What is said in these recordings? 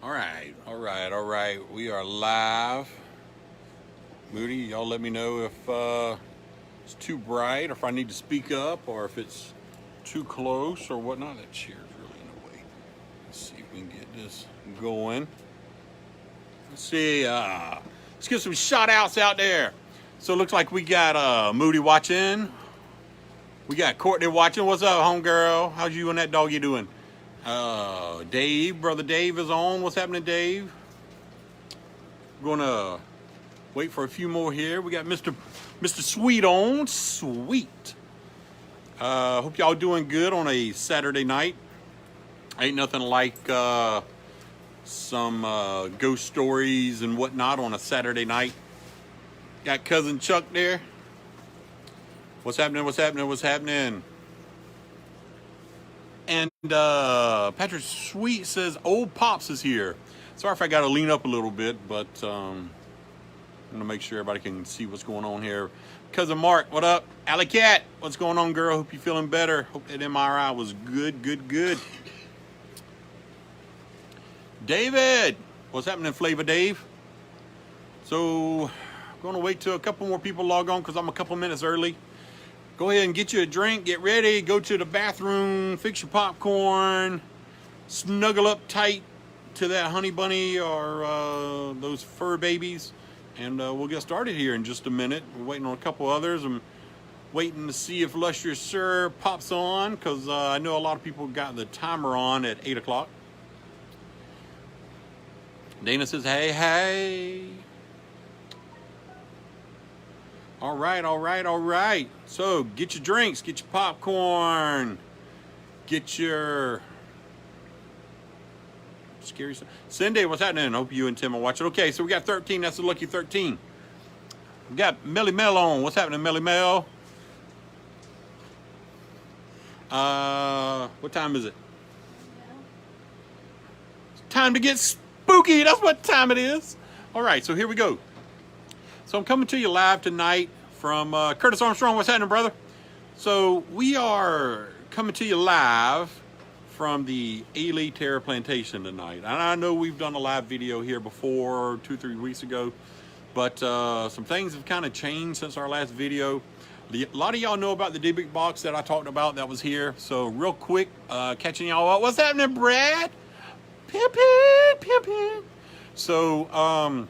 All right, all right, all right. We are live. Moody, y'all let me know if it's too bright, or if I need to speak up, or if it's too close or whatnot. That chair's really in the way. Let's see if we can get this going. Let's see. Let's get some shout outs out there. So it looks like we got Moody watching. We got Courtney watching. What's up, homegirl? How's you and that doggy doing? Dave, brother Dave is on. What's happening, Dave? We're gonna wait for a few more here. We got Mr. Sweet on. Sweet. Hope y'all doing good on a Saturday night. Ain't nothing like some ghost stories and whatnot on a Saturday night. Got cousin Chuck there. What's happening? What's happening? What's happening? And Patrick Sweet says, Old Pops is here. Sorry if I got to lean up a little bit, but I'm going to make sure everybody can see what's going on here. Cousin Mark, what up? Alley Cat, what's going on, girl? Hope you're feeling better. Hope that MRI was good, good, good. David, what's happening, Flavor Dave? So, I'm going to wait till a couple more people log on because I'm a couple minutes early. Go ahead and get you a drink, get ready, go to the bathroom, fix your popcorn, snuggle up tight to that honey bunny or those fur babies, and we'll get started here in just a minute. We're waiting on a couple others. I'm waiting to see if Luscious Sir pops on, because I know a lot of people got the timer on at 8 o'clock. Dana says, hey, hey. All right, all right, all right. So get your drinks, get your popcorn, get your scary stuff. Cindy, what's happening? I hope you and Tim are watching. Okay, so we got 13. That's the lucky 13. We got Melly Mel on. What's happening, Melly Mel? What time is it? It's time to get spooky. That's what time it is. All right, so here we go. So I'm coming to you live tonight from Curtis Armstrong. What's happening, brother? So we are coming to you live from the Ely Terror Plantation tonight. And I know we've done a live video here before, 2-3 weeks ago, but some things have kind of changed since our last video. A lot of y'all know about the D-Big box that I talked about that was here. So real quick, catching y'all up. What's happening, Brad? Pimpin', pimpin'. So,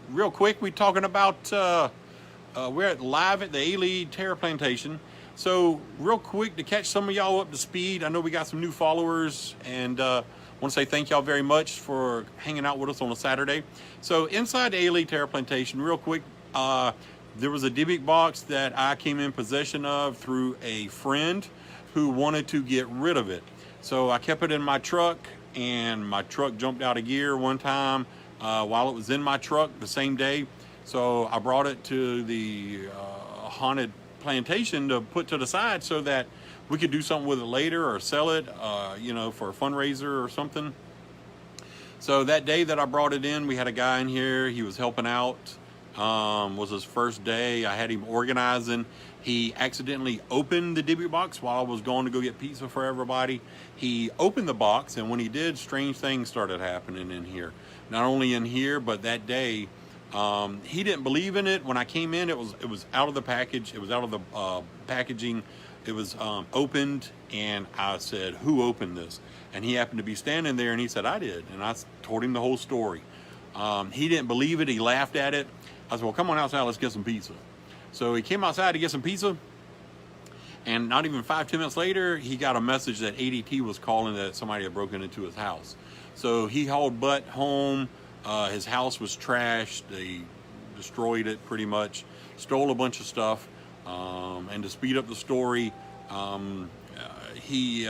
real quick, we're talking about, we're live at the Ely Terror Plantation. So, real quick, to catch some of y'all up to speed, I know we got some new followers, and want to say thank y'all very much for hanging out with us on a Saturday. So, inside the Ely Terror Plantation, real quick, there was a D-Big box that I came in possession of through a friend who wanted to get rid of it. So, I kept it in my truck, and my truck jumped out of gear one time while it was in my truck the same day. So I brought it to the haunted plantation to put to the side so that we could do something with it later or sell it, you know, for a fundraiser or something. So that day that I brought it in, we had a guy in here. He was helping out. Was his first day. I had him organizing. He accidentally opened the D-Big box while I was going to go get pizza for everybody. He opened the box, and when he did, strange things started happening in here. Not only in here, but that day, he didn't believe in it. When I came in, it was out of the package. It was out of the packaging. It was opened, and I said, "Who opened this?" And he happened to be standing there, and he said, "I did." And I told him the whole story. He didn't believe it. He laughed at it. I said, "Well, come on outside. Let's get some pizza." So he came outside to get some pizza, and not even 5-10 minutes later, he got a message that ADT was calling that somebody had broken into his house. So he hauled butt home. His house was trashed. They destroyed it pretty much, stole a bunch of stuff. And to speed up the story, he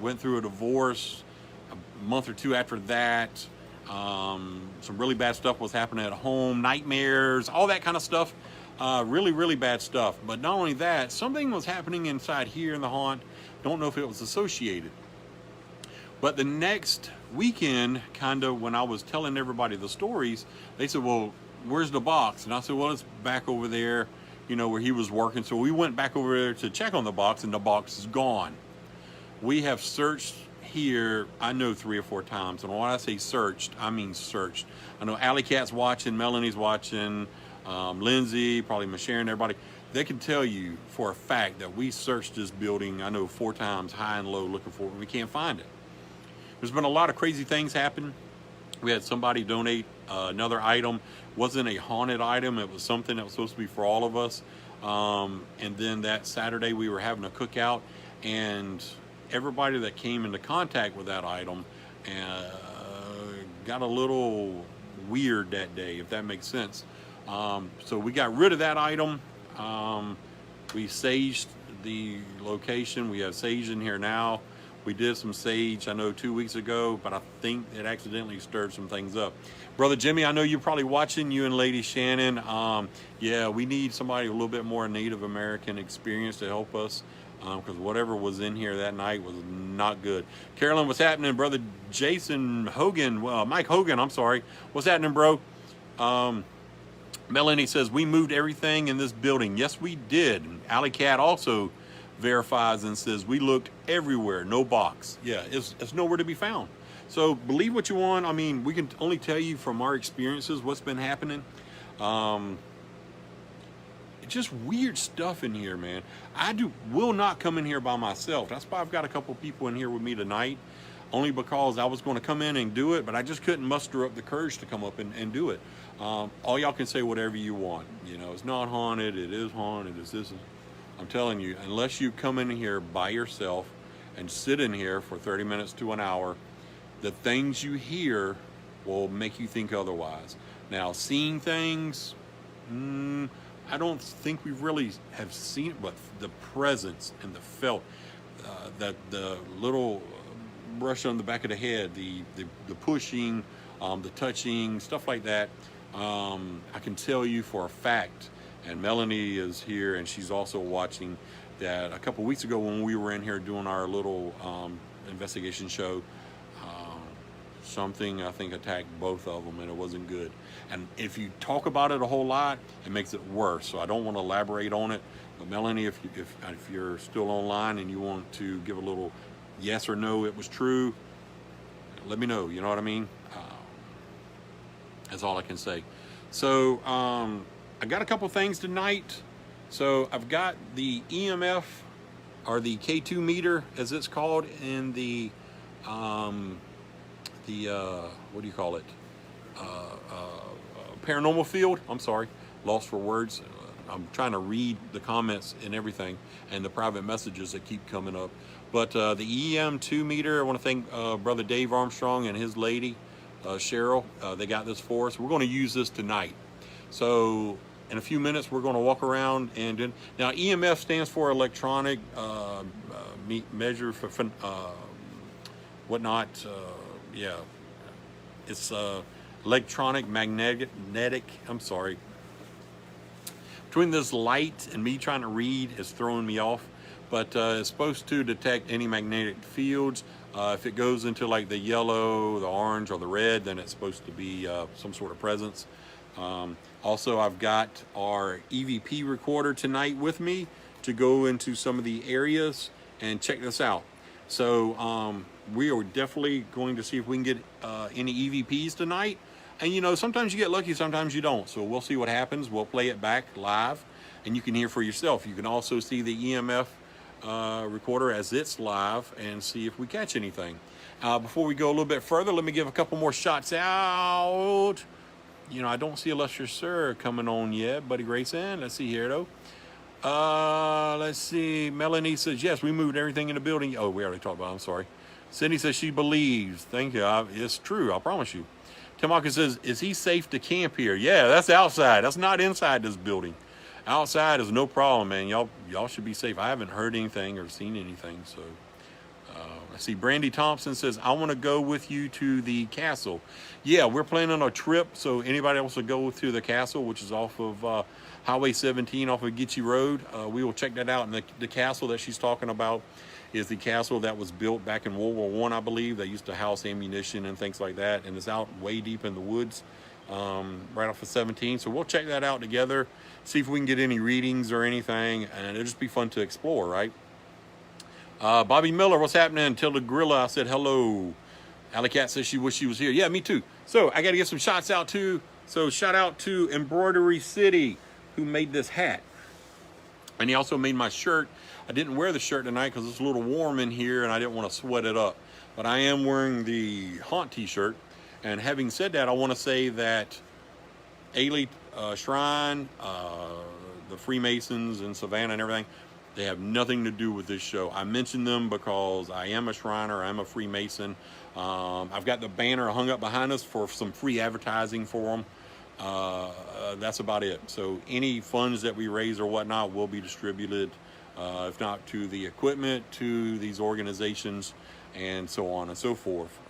went through a divorce a month or two after that. Some really bad stuff was happening at home, nightmares, all that kind of stuff. Really, really bad stuff. But not only that, something was happening inside here in the haunt. Don't know if it was associated. But the next weekend, kind of when I was telling everybody the stories, they said, "Well, where's the box?" And I said, "Well, it's back over there, you know, where he was working." So we went back over there to check on the box, and the box is gone. We have searched here, I know 3 or 4 times. And when I say searched, I mean searched. I know Alley Cat's watching, Melanie's watching, Lindsay, probably Miss Sharon, everybody. They can tell you for a fact that we searched this building, I know 4 times, high and low, looking for it, and we can't find it. There's been a lot of crazy things happen. We had somebody donate another item. Wasn't a haunted item. It was something that was supposed to be for all of us. And then that Saturday we were having a cookout, and everybody that came into contact with that item got a little weird that day, if that makes sense. So we got rid of that item. We saged the location. We have sage in here now. We did some sage, I know 2 weeks ago, but I think it accidentally stirred some things up. Brother Jimmy, I know you're probably watching, you and Lady Shannon. Yeah, we need somebody a little bit more Native American experience to help us, because whatever was in here that night was not good. Carolyn, what's happening? Brother Jason Hogan, Mike Hogan, I'm sorry. What's happening, bro? Melanie says, we moved everything in this building. Yes, we did. Alley Cat also verifies and says, we looked everywhere, no box. Yeah, it's nowhere to be found. So believe what you want. I mean, we can only tell you from our experiences what's been happening. It's just weird stuff in here, man. Will not come in here by myself. That's why I've got a couple people in here with me tonight, only because I was going to come in and do it, but I just couldn't muster up the courage to come up and do it. All y'all can say whatever you want. You know, it's not haunted, it is haunted, it's this. I'm telling you, unless you come in here by yourself and sit in here for 30 minutes to an hour, the things you hear will make you think otherwise. Now, seeing things, I don't think we really have seen it, but the presence and the felt, the little brush on the back of the head, the pushing, the touching, stuff like that, I can tell you for a fact. And Melanie is here, and she's also watching, that a couple weeks ago when we were in here doing our little investigation show, something I think attacked both of them, and it wasn't good. And if you talk about it a whole lot, it makes it worse. So I don't want to elaborate on it. But Melanie, if you're still online and you want to give a little yes or no, it was true, let me know. You know what I mean? That's all I can say. So I got a couple things tonight. So I've got the EMF, or the K2 meter as it's called, in the what do you call it? Paranormal field. I'm sorry, lost for words. I'm trying to read the comments and everything, and the private messages that keep coming up. But the EM2 meter, I want to thank Brother Dave Armstrong and his lady, Cheryl. They got this for us. We're going to use this tonight. So in a few minutes, we're going to walk around and do. Now, EMF stands for electronic measure for whatnot. Yeah, it's electronic magnetic. I'm sorry. Between this light and me trying to read is throwing me off. But it's supposed to detect any magnetic fields. If it goes into like the yellow, the orange, or the red, then it's supposed to be some sort of presence. Also, I've got our EVP recorder tonight with me to go into some of the areas and check this out. So we are definitely going to see if we can get any EVPs tonight. And you know, sometimes you get lucky, sometimes you don't. So we'll see what happens. We'll play it back live, and you can hear for yourself. You can also see the EMF recorder as it's live and see if we catch anything. Before we go a little bit further, let me give a couple more shots out. You know, I don't see a Lusher Sir coming on yet, Buddy Grayson. Let's see here though. Let's see. Melanie says, yes, we moved everything in the building. Oh, we already talked about it. I'm sorry. Cindy says she believes. Thank you. It's true. I promise you. Timaka says, is he safe to camp here? Yeah, that's outside. That's not inside this building. Outside is no problem, man. Y'all should be safe. I haven't heard anything or seen anything. So I see Brandy Thompson says, I want to go with you to the castle. Yeah, we're planning a trip. So anybody else to go to the castle, which is off of Highway 17 off of Gitchie Road, we will check that out. And the castle that she's talking about is the castle that was built back in World War I, I believe. They used to house ammunition and things like that. And it's out way deep in the woods, right off of 17. So we'll check that out together, see if we can get any readings or anything. And it'll just be fun to explore, right? Bobby Miller, what's happening? Tilda Gorilla, I said hello. Alley Cat says she wished she was here. Yeah, me too. So I got to get some shots out too. So shout out to Embroidery City, who made this hat. And he also made my shirt. I didn't wear the shirt tonight because it's a little warm in here and I didn't want to sweat it up. But I am wearing the Haunt t-shirt. And having said that, I want to say that Ailey Shrine, the Freemasons in Savannah and everything, they have nothing to do with this show. I mentioned them because I am a Shriner, I'm a Freemason. I've got the banner hung up behind us for some free advertising for them. That's about it. So any funds that we raise or whatnot will be distributed, if not to the equipment, to these organizations, and so on and so forth.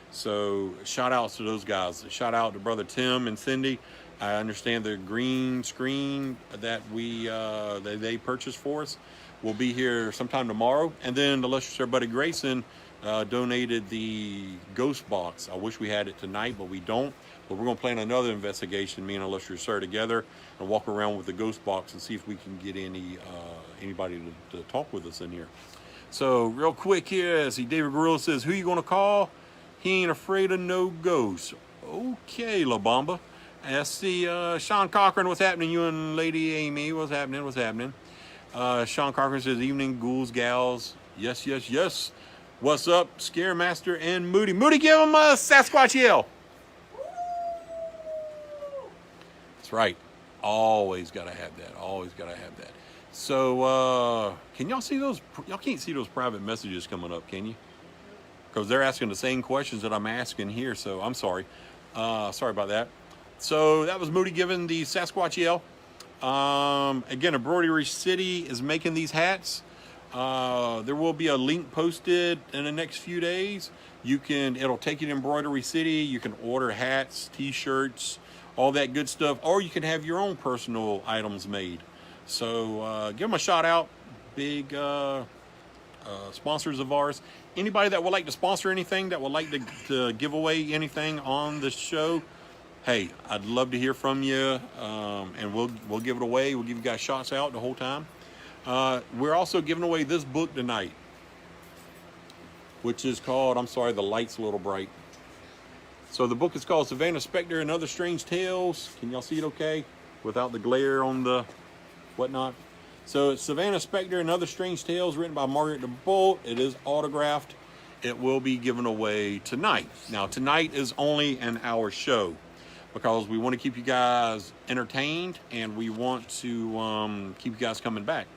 So shout outs to those guys. Shout out to Brother Tim and Cindy. I understand the green screen that they purchased for us will be here sometime tomorrow. And then the illustrious buddy Grayson donated the ghost box. I wish we had it tonight, but we don't. But we're going to plan another investigation, me and illustrious sir together, and walk around with the ghost box and see if we can get anybody to talk with us in here. So real quick here, see David Gorilla says, who you going to call? He ain't afraid of no ghosts. Okay, La Bamba. I see Sean Cochran, what's happening? You and Lady Amy, what's happening? What's happening? Sean Cochran says, evening, ghouls, gals. Yes, yes, yes. What's up, Scaremaster and Moody? Moody, give him a Sasquatch yell. That's right. Always got to have that. Always got to have that. So, can y'all see those? Y'all can't see those private messages coming up, can you? Because they're asking the same questions that I'm asking here. So, I'm sorry. Sorry about that. So, that was Moody giving the Sasquatch yell. Again, Embroidery City is making these hats. There will be a link posted in the next few days. It'll take you to Embroidery City. You can order hats, t-shirts, all that good stuff, or you can have your own personal items made. So give them a shout out, big sponsors of ours. Anybody that would like to sponsor anything, that would like to give away anything on the show, hey, I'd love to hear from you, and we'll give it away. We'll give you guys shots out the whole time. We're also giving away this book tonight, which is called, I'm sorry, the light's a little bright. So the book is called Savannah Spectre and Other Strange Tales. Can y'all see it okay? Without the glare on the whatnot. So it's Savannah Spectre and Other Strange Tales, written by Margaret DeBolt. It is autographed. It will be given away tonight. Now, tonight is only an hour show because we want to keep you guys entertained and we want to keep you guys coming back.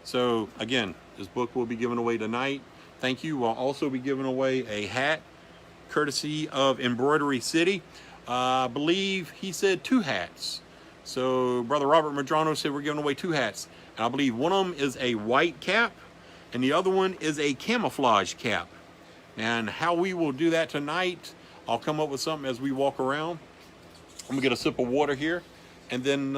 So, again, this book will be given away tonight. Thank you. We'll also be giving away a hat courtesy of Embroidery City. I believe he said 2 hats. So Brother Robert Madrano said we're giving away 2 hats. And I believe one of them is a white cap and the other one is a camouflage cap. And how we will do that tonight, I'll come up with something as we walk around. I'm going to get a sip of water here. And then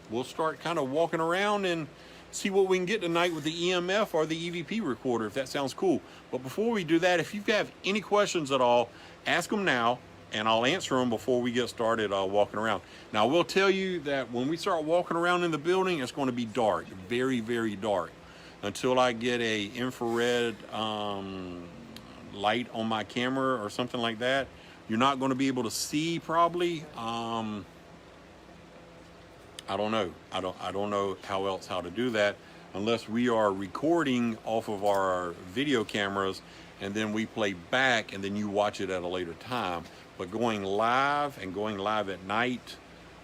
we'll start kind of walking around and see what we can get tonight with the EMF or the EVP recorder, if that sounds cool. But before we do that, if you have any questions at all, ask them now, and I'll answer them before we get started walking around. Now, I will tell you that when we start walking around in the building, it's going to be dark, very, very dark, until I get a infrared light on my camera or something like that. You're not going to be able to see probably. I don't know. I don't know how to do that unless we are recording off of our video cameras and then we play back and then you watch it at a later time. But going live at night,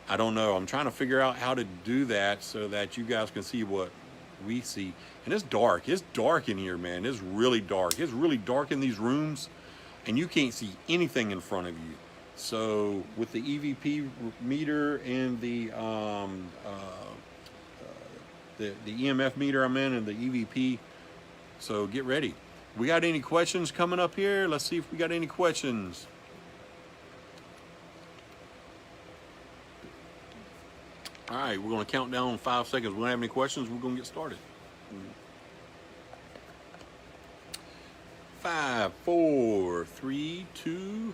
I don't know. I'm trying to figure out how to do that so that you guys can see what we see. And it's dark. It's dark in here, man. It's really dark. It's really dark in these rooms and you can't see anything in front of you. So with the EVP meter and the EMF meter I'm in and the EVP, so get ready. We got any questions coming up here? Let's see if we got any questions. All right, we're going to count down 5 seconds. We don't have any questions. We're going to get started. 5, 4, 3, 2,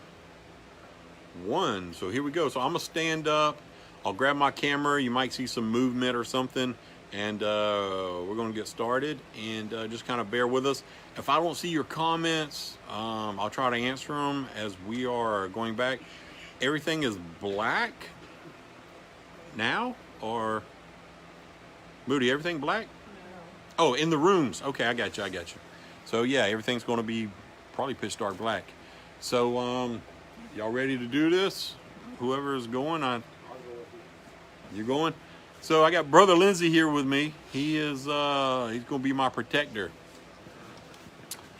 1. So here we go. So I'm gonna stand up. I'll grab my camera. You might see some movement or something, and we're going to get started, and just kind of bear with us. If I don't see your comments, I'll try to answer them as we are going back. Everything is black now, or Moody, everything black? No. Oh, in the rooms. Okay, I got you. So yeah, everything's going to be probably pitch dark black. So y'all ready to do this? Whoever is going, you're going? So I got Brother Lindsay here with me. He is he's going to be my protector.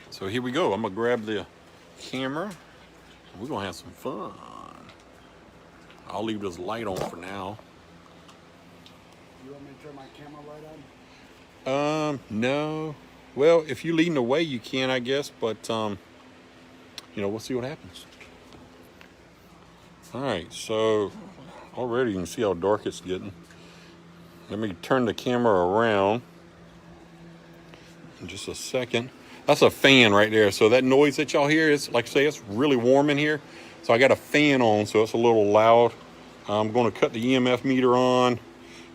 So here we go. I'm going to grab the camera. We're going to have some fun. I'll leave this light on for now. You want me to turn my camera light on? No. Well, if you're leading the way, you can, I guess. But, we'll see what happens. All right. So already you can see how dark it's getting. Let me turn the camera around in just a second. That's a fan right there. So that noise that y'all hear is, like I say, it's really warm in here. So I got a fan on, so it's a little loud. I'm going to cut the EMF meter on.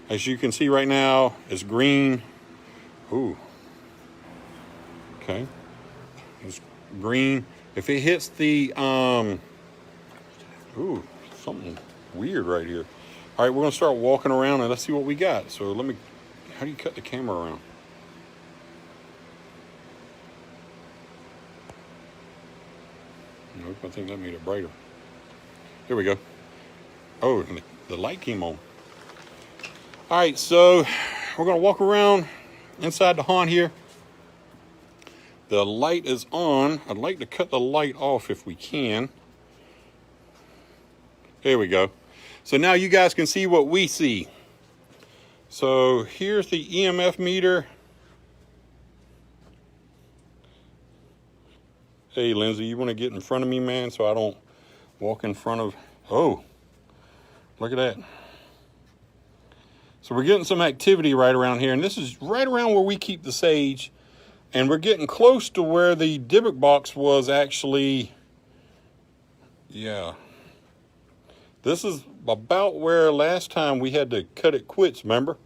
As you can see right now, it's green. Ooh. Okay. It's green. If it hits the, ooh, something weird right here. All right, we're going to start walking around and let's see what we got. So how do you cut the camera around? Nope, I think that made it brighter. Here we go. Oh, the light came on. All right, so we're going to walk around inside the haunt here. The light is on. I'd like to cut the light off if we can. There we go. So now you guys can see what we see. So here's the EMF meter. Hey, Lindsay, you want to get in front of me, man, so I don't walk in front of... Oh, look at that. So we're getting some activity right around here, and this is right around where we keep the sage, and we're getting close to where the Dybbuk box was actually... Yeah. This is about where last time we had to cut it quits, remember?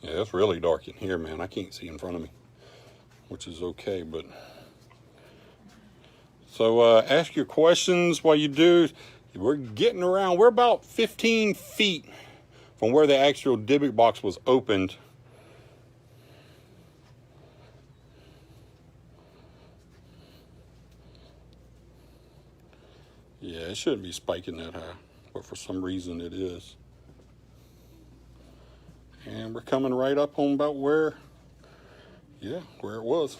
Yeah, it's really dark in here, man. I can't see in front of me, which is okay, but... So ask your questions while you do. We're getting around. We're about 15 feet from where the actual Dybbuk box was opened. Yeah, it shouldn't be spiking that high, but for some reason it is. And we're coming right up on about where it was.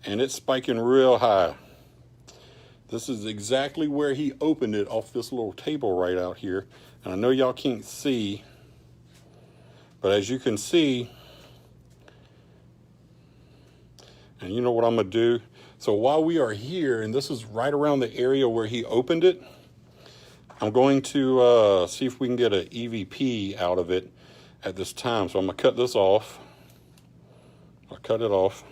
And it's spiking real high. This is exactly where he opened it off this little table right out here. And I know y'all can't see, but as you can see, and you know what I'm gonna do? So while we are here, and this is right around the area where he opened it, I'm going to see if we can get an EVP out of it at this time. So I'm gonna cut this off. I'll cut it off.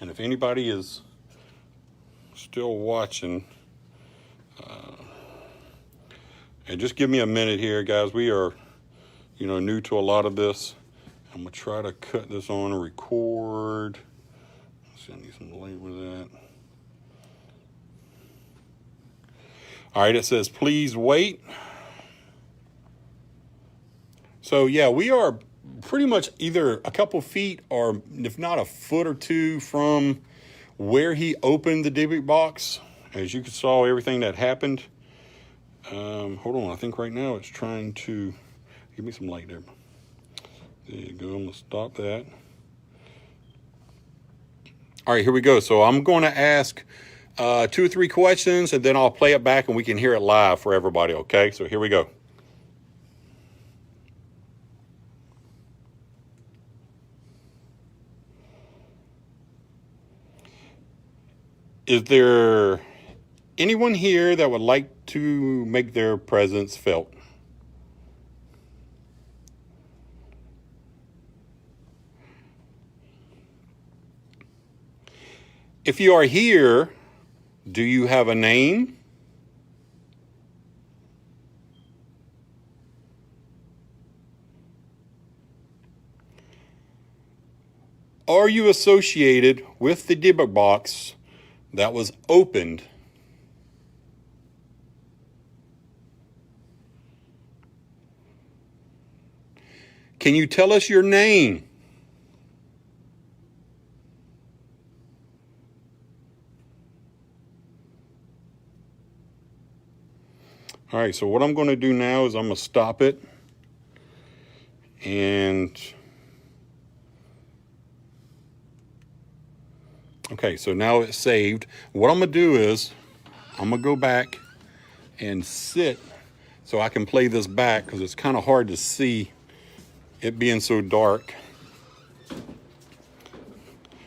And if anybody is still watching, and just give me a minute here, guys. We are, new to a lot of this. I'm gonna try to cut this on and record. Let's see, I need some light with that. All right, it says, please wait. So yeah, we are pretty much either a couple feet or if not a foot or two from where he opened the Dybbuk box. As you saw everything that happened. Hold on, I think right now it's trying to give me some light there. There you go, I'm gonna stop that. All right, here we go. So I'm going to ask 2 or 3 questions, and then I'll play it back and we can hear it live for everybody, okay? So here we go. Is there anyone here that would like to make their presence felt? If you are here, do you have a name? Are you associated with the debug box that was opened? Can you tell us your name? All right, so what I'm going to do now is I'm going to stop it. And okay, so now it's saved. What I'm going to do is I'm going to go back and sit so I can play this back because it's kind of hard to see it being so dark.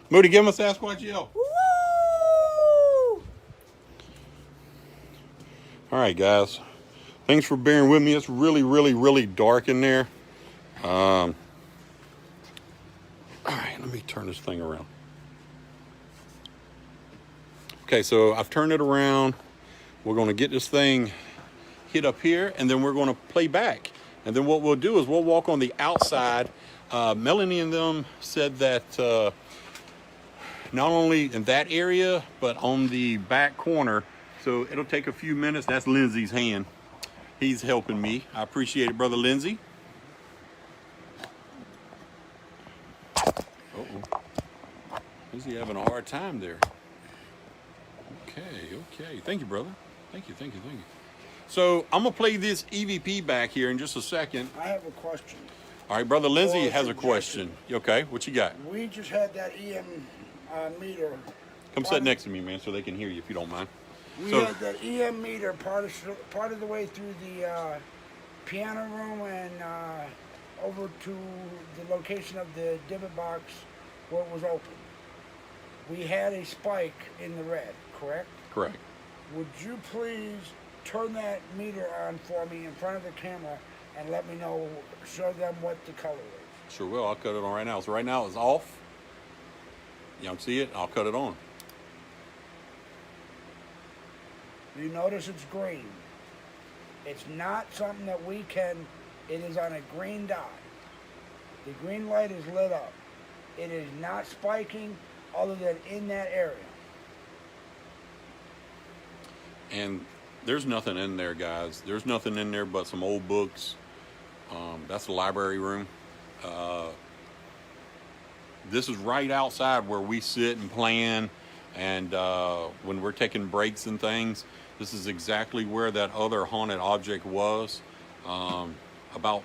Moody, give him a Sasquatch yell. Woo! All right, guys. Thanks for bearing with me. It's really, really, really dark in there. All right, let me turn this thing around. Okay, so I've turned it around. We're going to get this thing hit up here, and then we're going to play back. And then what we'll do is we'll walk on the outside. Melanie and them said that not only in that area, but on the back corner. So it'll take a few minutes. That's Lindsay's hand. He's helping me. I appreciate it, Brother Lindsay. Uh-oh. Is he having a hard time there? Okay. Thank you, brother. Thank you. So I'm going to play this EVP back here in just a second. I have a question. All right, Brother Lindsay has a question. Okay, what you got? We just had that EM meter. Come sit next to me, man, so they can hear you if you don't mind. We So- had that EM meter part of the way through the piano room and over to the location of the divot box where it was open. We had a spike in the red, correct? Correct. Would you please turn that meter on for me in front of the camera and let me know, show them what the color is? Sure will. I'll cut it on right now. So right now it's off. You don't see it? I'll cut it on. You notice it's green. It's not something that we can, it is on a green dot. The green light is lit up. It is not spiking other than in that area. And there's nothing in there, guys. There's nothing in there but some old books. That's the library room. This is right outside where we sit and plan, and when we're taking breaks and things, this is exactly where that other haunted object was. About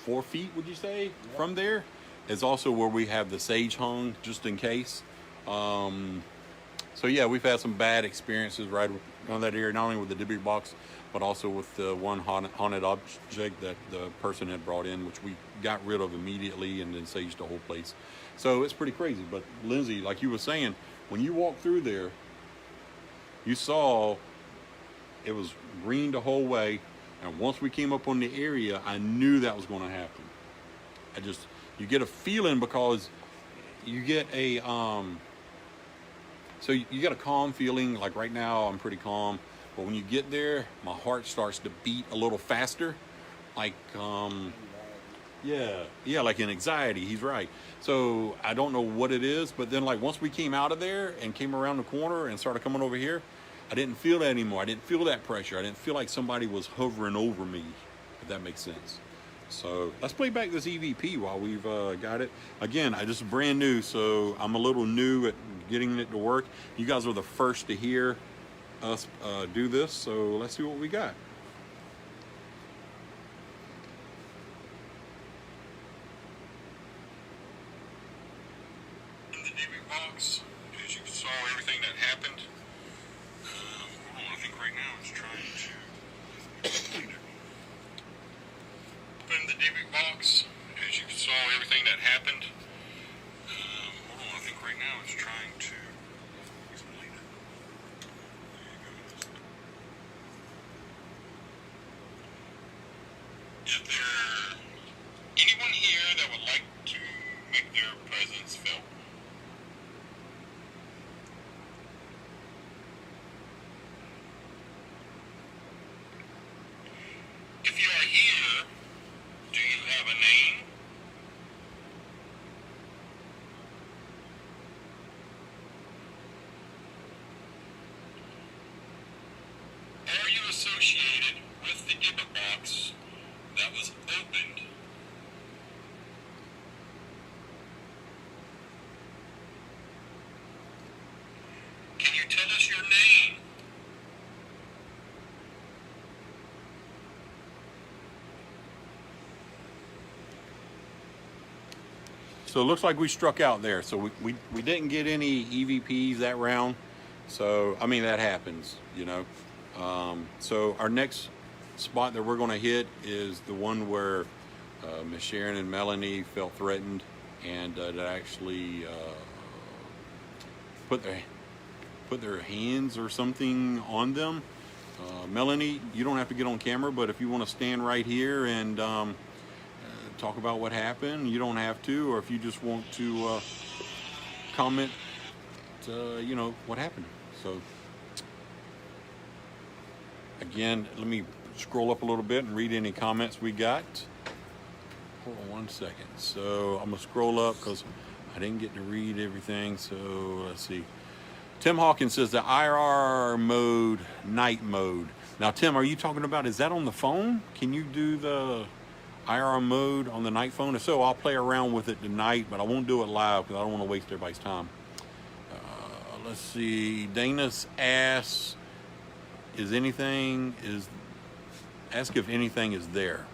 4 feet, would you say, Yep. from there is also where we have the sage hung, just in case. So yeah, we've had some bad experiences right around that area, not only with the debris box, but also with the one haunted object that the person had brought in, which we got rid of immediately and then saged the whole place. So it's pretty crazy. But Lindsay, like you were saying, when you walked through there, you saw it was green the whole way. And once we came up on the area, I knew that was going to happen. You get a feeling because you get a, so you get a calm feeling. Like right now, I'm pretty calm. But when you get there, my heart starts to beat a little faster. Like, yeah, like an anxiety. He's right. So I don't know what it is. But then like once we came out of there and came around the corner and started coming over here, I didn't feel that anymore. I didn't feel that pressure. I didn't feel like somebody was hovering over me, if that makes sense. So let's play back this EVP while we've got it. Again, this is brand new, so I'm a little new at getting it to work. You guys are the first to hear us do this, so let's see what we got. In the DB box, as you saw everything that happened. Hold on, I think right now it's trying to open the DB box. As you saw everything that happened. Hold on, I think right now it's trying to explain it. Is there anyone here that would like to make their presence felt? associated with the debit box that was opened. Can you tell us your name? So it looks like we struck out there. So we didn't get any EVPs that round. So, I mean, that happens, you know. So our next spot that we're going to hit is the one where Miss Sharon and Melanie felt threatened, and that actually put their hands or something on them. Melanie, you don't have to get on camera, but if you want to stand right here and talk about what happened, you don't have to, or if you just want to comment, you know, what happened. So again, let me scroll up a little bit and read any comments we got. Hold on 1 second. So I'm gonna scroll up because I didn't get to read everything. So let's see. Tim Hawkins says the IR mode, night mode. Now, Tim, are you talking about, is that on the phone? Can you do the IR mode on the night phone? If so, I'll play around with it tonight, but I won't do it live because I don't want to waste everybody's time. Let's see. Dana's asks, ask if anything is there.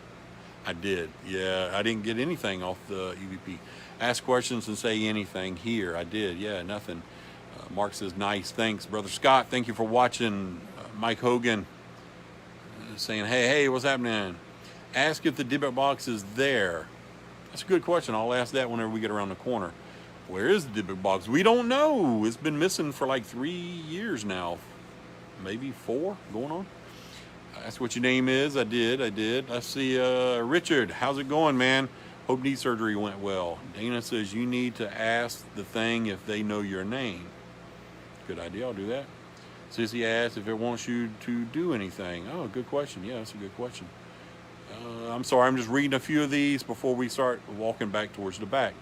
I did. Yeah, I didn't get anything off the EVP. Ask questions and say anything here. I did. Yeah, nothing. Mark says, nice. Thanks, Brother Scott. Thank you for watching. Mike Hogan saying, hey, what's happening? Ask if the debit box is there. That's a good question. I'll ask that whenever we get around the corner. Where is the debit box? We don't know. It's been missing for like 3 years now. Maybe 4 going on. That's what your name is. I did. Let's see. Richard, how's it going, man? Hope knee surgery went well. Dana says you need to ask the thing if they know your name. Good idea. I'll do that. Sissy asks if it wants you to do anything. Oh, good question. Yeah, that's a good question. I'm sorry. I'm just reading a few of these before we start walking back towards the back.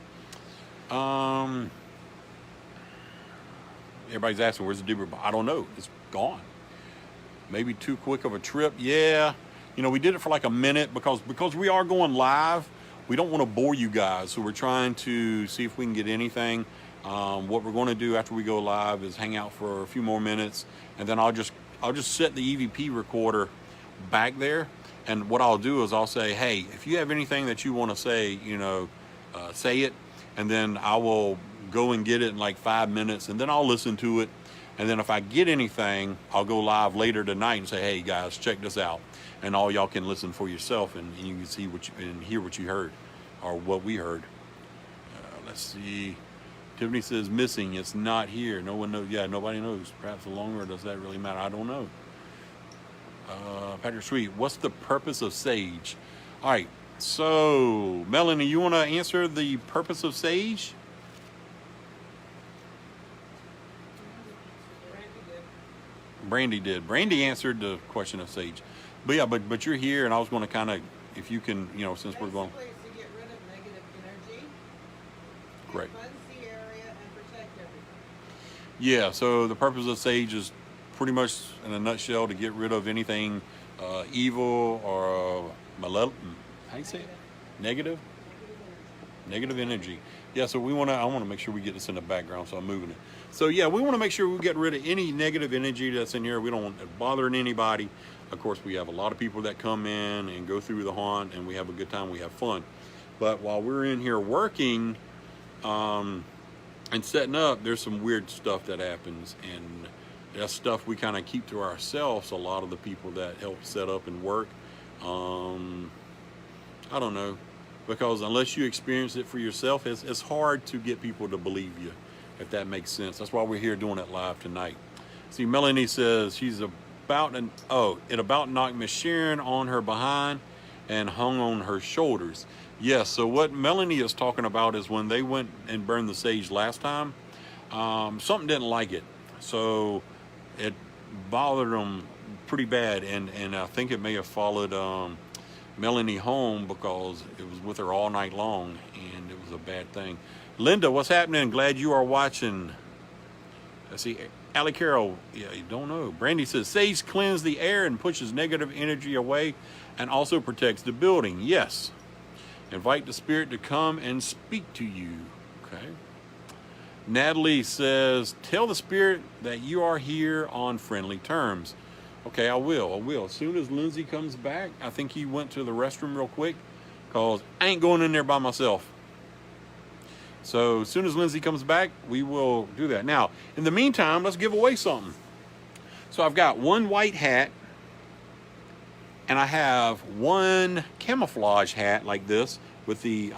Everybody's asking, where's the debit box? I don't know. It's gone. Maybe too quick of a trip. Yeah. You know, we did it for like a minute because we are going live. We don't want to bore you guys. So we're trying to see if we can get anything. What we're going to do after we go live is hang out for a few more minutes. And then I'll just set the EVP recorder back there. And what I'll do is I'll say, hey, if you have anything that you want to say, you know, say it. And then I will go and get it in like 5 minutes. And then I'll listen to it. And then if I get anything, I'll go live later tonight and say, hey, guys, check this out. And all y'all can listen for yourself. And you can see and hear what you heard or what we heard. Let's see. Tiffany says missing. It's not here. No one knows. Yeah, nobody knows. Perhaps longer. Does that really matter? I don't know. Patrick Sweet, what's the purpose of sage? All right. So, Melanie, you want to answer the purpose of sage? Brandy did. Brandy answered the question of sage. But yeah, but you're here, and I was going to kind of, if you can, you know, since we're going. Basically, it's to get rid of negative energy. Correct. Cleanse the area and protect everything. Yeah, so the purpose of sage is pretty much, in a nutshell, to get rid of anything evil or malevolent. How you say it? Negative? Negative energy. Yeah, so I want to make sure we get this in the background, so I'm moving it. So yeah, we want to make sure we get rid of any negative energy that's in here. We don't want it bothering anybody. Of course, we have a lot of people that come in and go through the haunt, and we have a good time, we have fun. But while we're in here working and setting up, there's some weird stuff that happens, and that's stuff we kind of keep to ourselves, a lot of the people that help set up and work. I don't know, because unless you experience it for yourself, it's hard to get people to believe you, if that makes sense. That's why we're here doing it live tonight. See, Melanie says she's about knocked Miss Sharon on her behind and hung on her shoulders. Yes, so what Melanie is talking about is when they went and burned the sage last time, something didn't like it. So it bothered them pretty bad, and I think it may have followed Melanie home because it was with her all night long, and it was a bad thing. Linda, what's happening? Glad you are watching. Let's see, Allie Carroll, yeah, you don't know. Brandy says, sage cleanses the air and pushes negative energy away and also protects the building. Yes. Invite the spirit to come and speak to you. Okay. Natalie says, tell the spirit that you are here on friendly terms. Okay, I will. As soon as Lindsay comes back, I think he went to the restroom real quick because I ain't going in there by myself. So as soon as Lindsay comes back, we will do that. Now, in the meantime, let's give away something. So I've got one white hat and I have one camouflage hat like this with the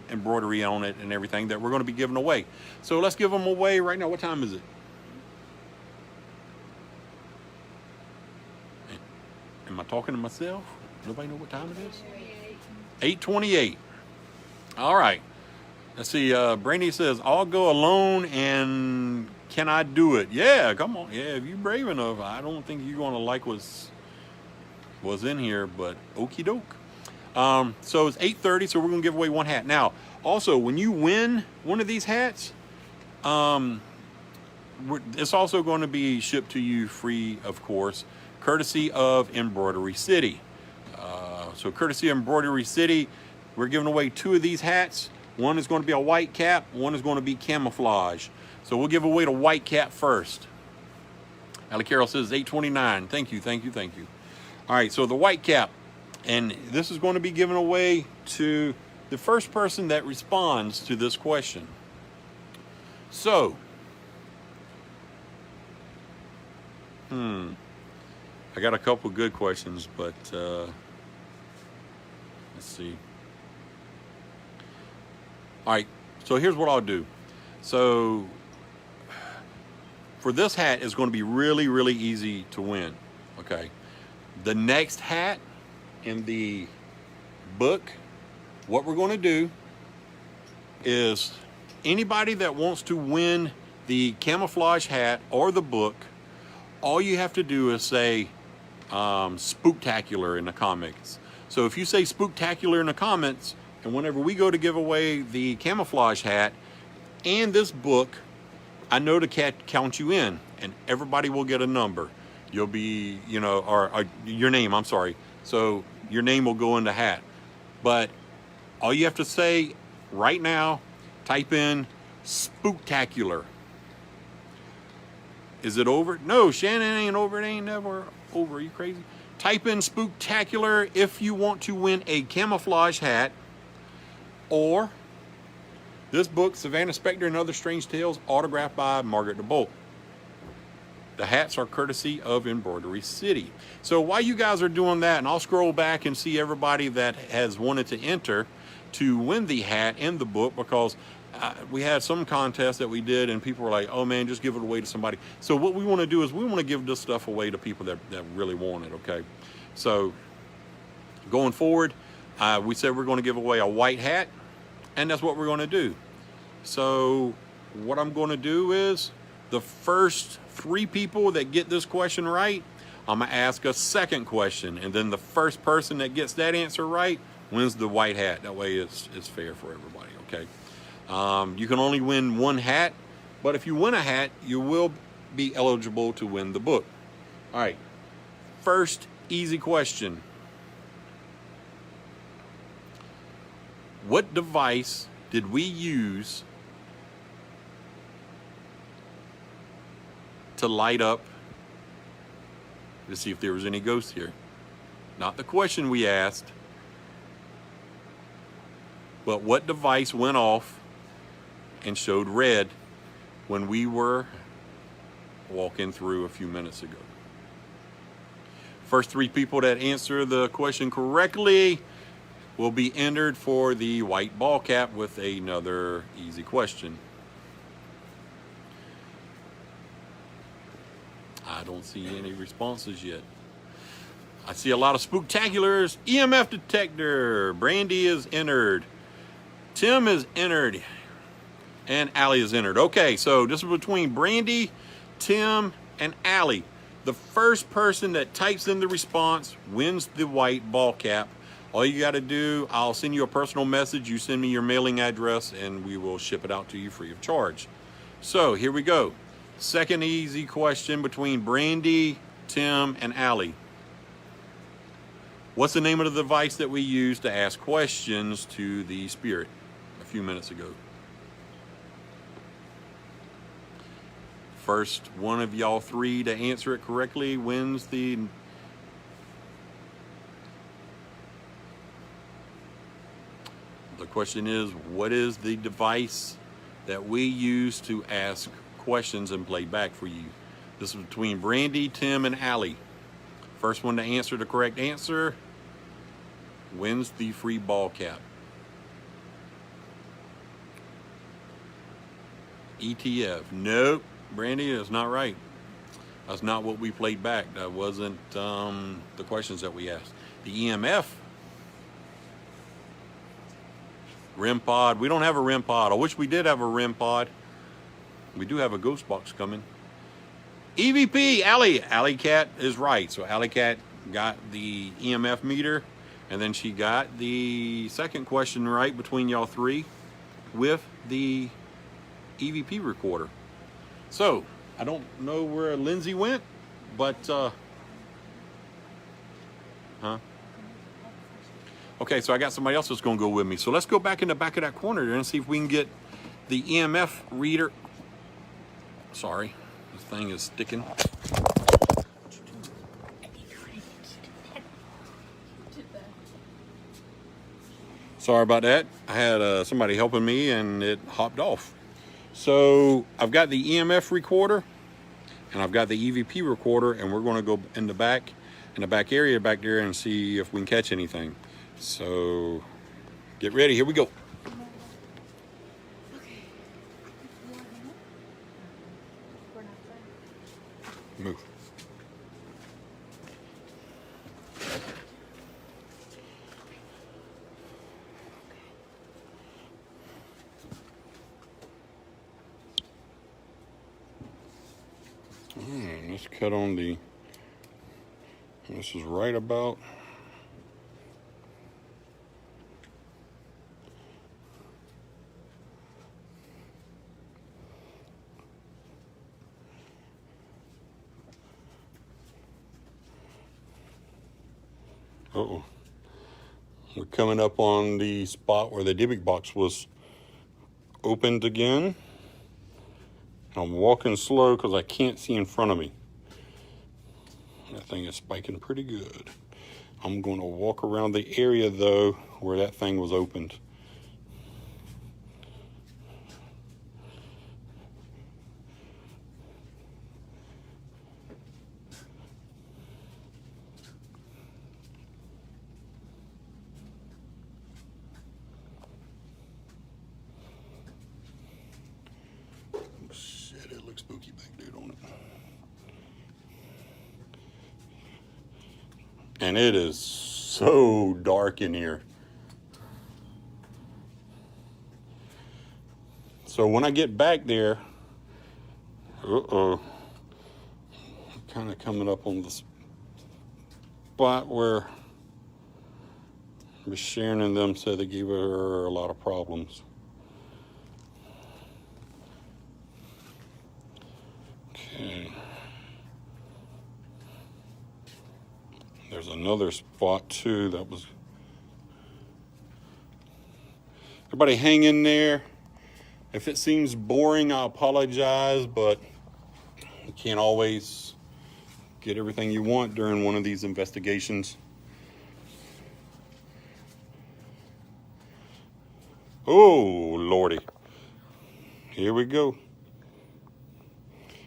embroidery on it and everything that we're going to be giving away. So let's give them away right now. What time is it? Am I talking to myself? Nobody know what time it is? 8:28. All right. Let's see. Brandy says, I'll go alone and can I do it? Yeah, come on. Yeah, if you're brave enough. I don't think you're going to like what's in here, but okie doke. So it's 8:30, so we're going to give away one hat. Now, also, when you win one of these hats, it's also going to be shipped to you free, of course, courtesy of Embroidery City. So courtesy of Embroidery City, we're giving away two of these hats. One is going to be a white cap. One is going to be camouflage. So we'll give away the white cap first. Allie Carroll says 8:29. Thank you. All right, so the white cap. And this is going to be given away to the first person that responds to this question. So, I got a couple good questions, but let's see. All right, so here's what I'll do. So, for this hat, it's going to be really, really easy to win, okay? The next hat in the book, what we're going to do is anybody that wants to win the camouflage hat or the book, all you have to do is say Spooktacular in the comments. So if you say Spooktacular in the comments, and whenever we go to give away the camouflage hat and this book, I know to count you in, and everybody will get a number. You'll be, or your name, I'm sorry. So your name will go in the hat. But all you have to say right now, type in Spooktacular. Is it over? No, Shannon ain't over. It ain't never over. Are you crazy? Type in Spooktacular if you want to win a camouflage hat or this book, Savannah Spectre and Other Strange Tales, autographed by Margaret DeBolt. The hats are courtesy of Embroidery City. So while you guys are doing that, and I'll scroll back and see everybody that has wanted to enter to win the hat and the book, because we had some contests that we did and people were like, oh man, just give it away to somebody. So what we want to do is we want to give this stuff away to people that really want it, okay? So going forward, we said we're going to give away a white hat, and that's what we're going to do. So what I'm going to do is the first 3 people that get this question right, I'm going to ask a second question, and then the first person that gets that answer right wins the white hat. That way it's fair for everybody, okay? You can only win one hat, but if you win a hat, you will be eligible to win the book. All right, first easy question. What device did we use to light up? Let's see if there was any ghosts here. Not the question we asked, but what device went off and showed red when we were walking through a few minutes ago? First 3 people that answer the question correctly will be entered for the white ball cap with another easy question. I don't see any responses yet. I see a lot of spooktaculars. EMF detector. Brandy is entered. Tim is entered. And Allie is entered. Okay, so this is between Brandy, Tim, and Allie. The first person that types in the response wins the white ball cap. All you got to do, I'll send you a personal message. You send me your mailing address and we will ship it out to you free of charge. So here we go. Second easy question between Brandy, Tim, and Allie. What's the name of the device that we used to ask questions to the spirit a few minutes ago? First one of y'all three to answer it correctly wins the... The question is, what is the device that we use to ask questions and play back for you? This is between Brandy, Tim, and Allie. First one to answer the correct answer wins the free ball cap. ETF. Nope, Brandy, that's not right. That's not what we played back. That wasn't the questions that we asked. The EMF. REM pod. We don't have a REM pod. I wish we did have a REM pod. We do have a ghost box coming. EVP. Alley Cat is right. So Alley Cat got the EMF meter, and then she got the second question right between y'all three with the EVP recorder. So I don't know where Lindsay went, but okay, so I got somebody else that's going to go with me. So let's go back in the back of that corner there and see if we can get the EMF reader. Sorry, this thing is sticking. Sorry about that. I had somebody helping me and it hopped off. So I've got the EMF recorder and I've got the EVP recorder, and we're going to go in the back area back there and see if we can catch anything. So get ready, here we go. Move. Let's cut on the, this is right about, uh-oh. We're coming up on the spot where the Dybbuk box was opened again. I'm walking slow because I can't see in front of me. That thing is spiking pretty good. I'm going to walk around the area though where that thing was opened. Shit, it looks spooky back there, don't it? And it is so dark in here. So when I get back there, I'm kind of coming up on the spot where Miss Sharon and them said they gave her a lot of problems. Okay. There's another spot too that was... Everybody hang in there. If it seems boring, I apologize, but you can't always get everything you want during one of these investigations. Oh, Lordy. Here we go.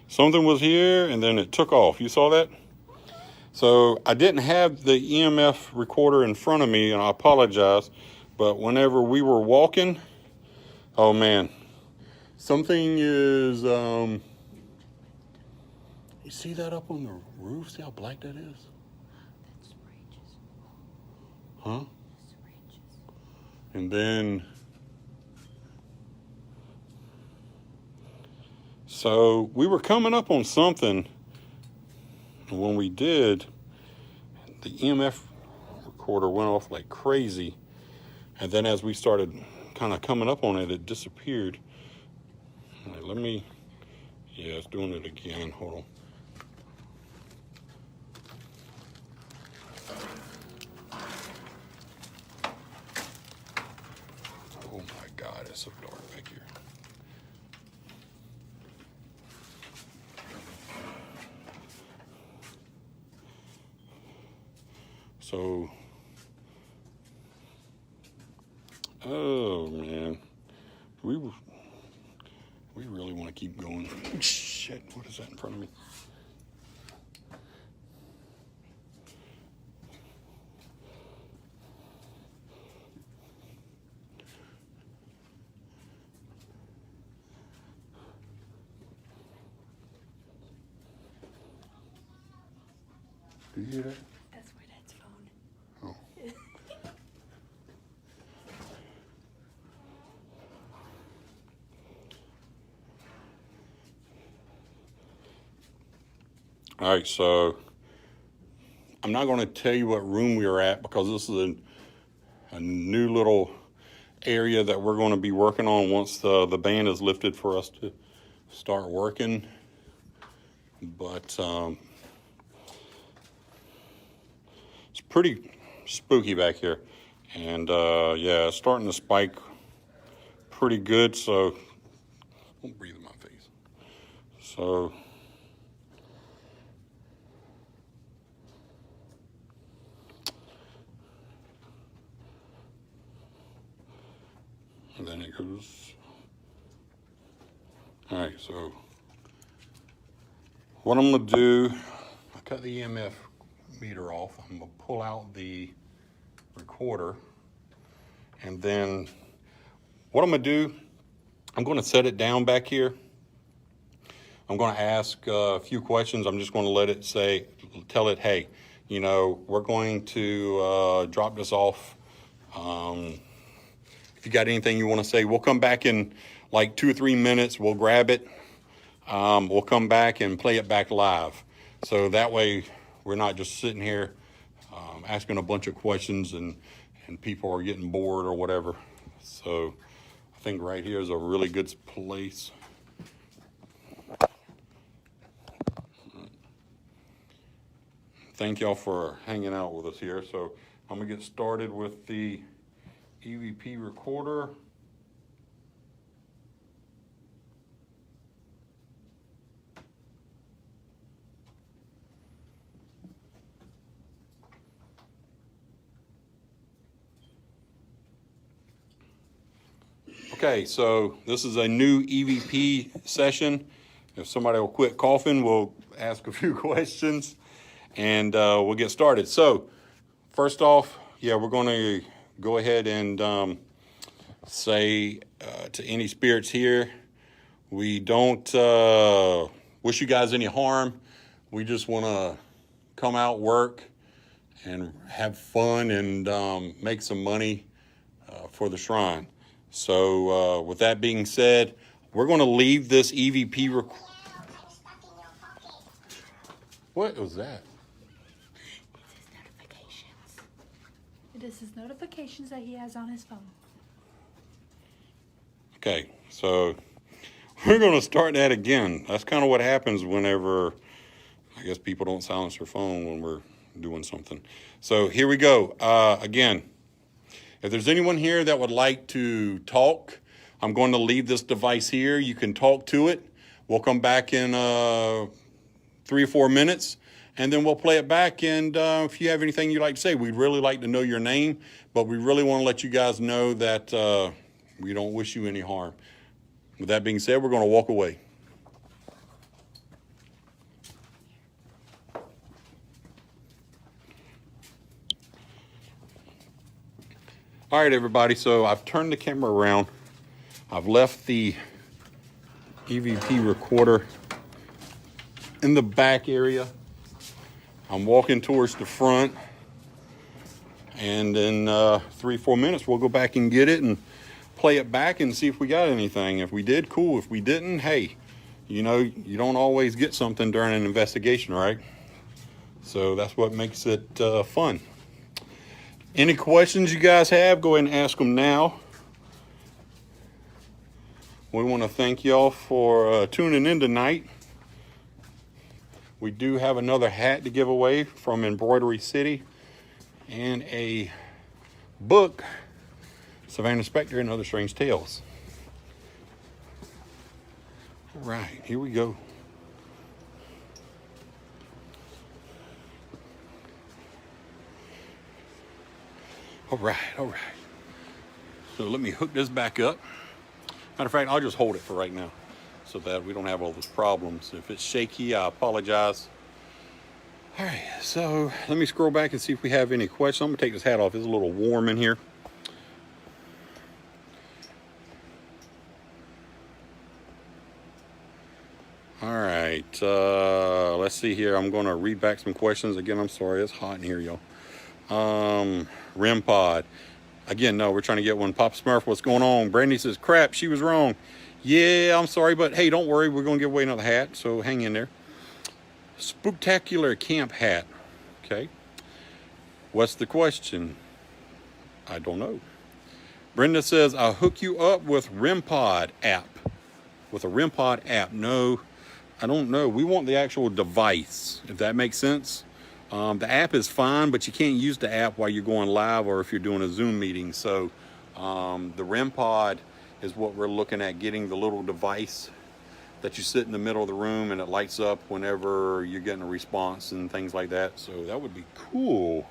Something was here and then it took off. You saw that? So I didn't have the EMF recorder in front of me, and I apologize, but whenever we were walking, oh man, something is, you see that up on the roof? See how black that is? That's ranges. Huh? That's ranges. And then, so we were coming up on something. And when we did, the EMF recorder went off like crazy. And then as we started kind of coming up on it, it disappeared. Right, let me Yeah, it's doing it again. Hold on. Oh my God, it's so dark back here. So, oh man, we really want to keep going. Shit, what is that in front of me? Do you hear that? That's my dad's phone. Oh. All right, so I'm not going to tell you what room we are at because this is a new little area that we're going to be working on once the ban is lifted for us to start working. But it's pretty spooky back here. And yeah, it's starting to spike pretty good, so don't breathe in my face. So and then it goes. All right, so what I'm gonna do, I cut the EMF meter off. I'm gonna pull out the recorder, and then what I'm gonna do, I'm gonna set it down back here. I'm gonna ask a few questions. I'm just gonna let it tell it, hey, you know, we're going to drop this off. If you got anything you want to say, we'll come back in like 2 or 3 minutes. We'll grab it. We'll come back and play it back live. So that way we're not just sitting here asking a bunch of questions and people are getting bored or whatever. So I think right here is a really good place. Thank y'all for hanging out with us here. So I'm gonna get started with the EVP recorder. Okay, so this is a new EVP session. If somebody will quit coughing, we'll ask a few questions and we'll get started. So first off, yeah, we're going to go ahead and say to any spirits here, we don't wish you guys any harm. We just want to come out, work, and have fun and make some money for the shrine. So with that being said, we're going to leave this EVP What was that? This is notifications that he has on his phone. Okay, so we're going to start that again. That's kind of what happens whenever, I guess, people don't silence their phone when we're doing something. So here we go. Again, if there's anyone here that would like to talk, I'm going to leave this device here. You can talk to it. We'll come back in 3 or 4 minutes, and then we'll play it back. And if you have anything you'd like to say, we'd really like to know your name, but we really want to let you guys know that we don't wish you any harm. With that being said, we're going to walk away. All right, everybody, so I've turned the camera around. I've left the EVP recorder in the back area. I'm walking towards the front, and in 3 or 4 minutes, we'll go back and get it and play it back and see if we got anything. If we did, cool. If we didn't, hey, you know, you don't always get something during an investigation, right? So that's what makes it fun. Any questions you guys have, go ahead and ask them now. We want to thank y'all for tuning in tonight. We do have another hat to give away from Embroidery City and a book, Savannah Spectre and Other Strange Tales. All right, here we go. All right. So let me hook this back up. Matter of fact, I'll just hold it for right now so that we don't have all those problems. If it's shaky, I apologize. All right, so let me scroll back and see if we have any questions. I'm gonna take this hat off. It's a little warm in here. All right, let's see here. I'm gonna read back some questions. Again, I'm sorry, it's hot in here, y'all. REM pod. Again, no, we're trying to get one. Pop Smurf, what's going on? Brandy says, crap, she was wrong. Yeah, I'm sorry, but hey, don't worry. We're gonna give away another hat, so hang in there. Spooktacular camp hat. Okay. What's the question? I don't know. Brenda says, I'll hook you up with REM pod app. With a REM pod app. No, I don't know. We want the actual device, if that makes sense. The app is fine, but you can't use the app while you're going live or if you're doing a Zoom meeting. So the REM pod is what we're looking at, getting the little device that you sit in the middle of the room and it lights up whenever you're getting a response and things like that. So that would be cool.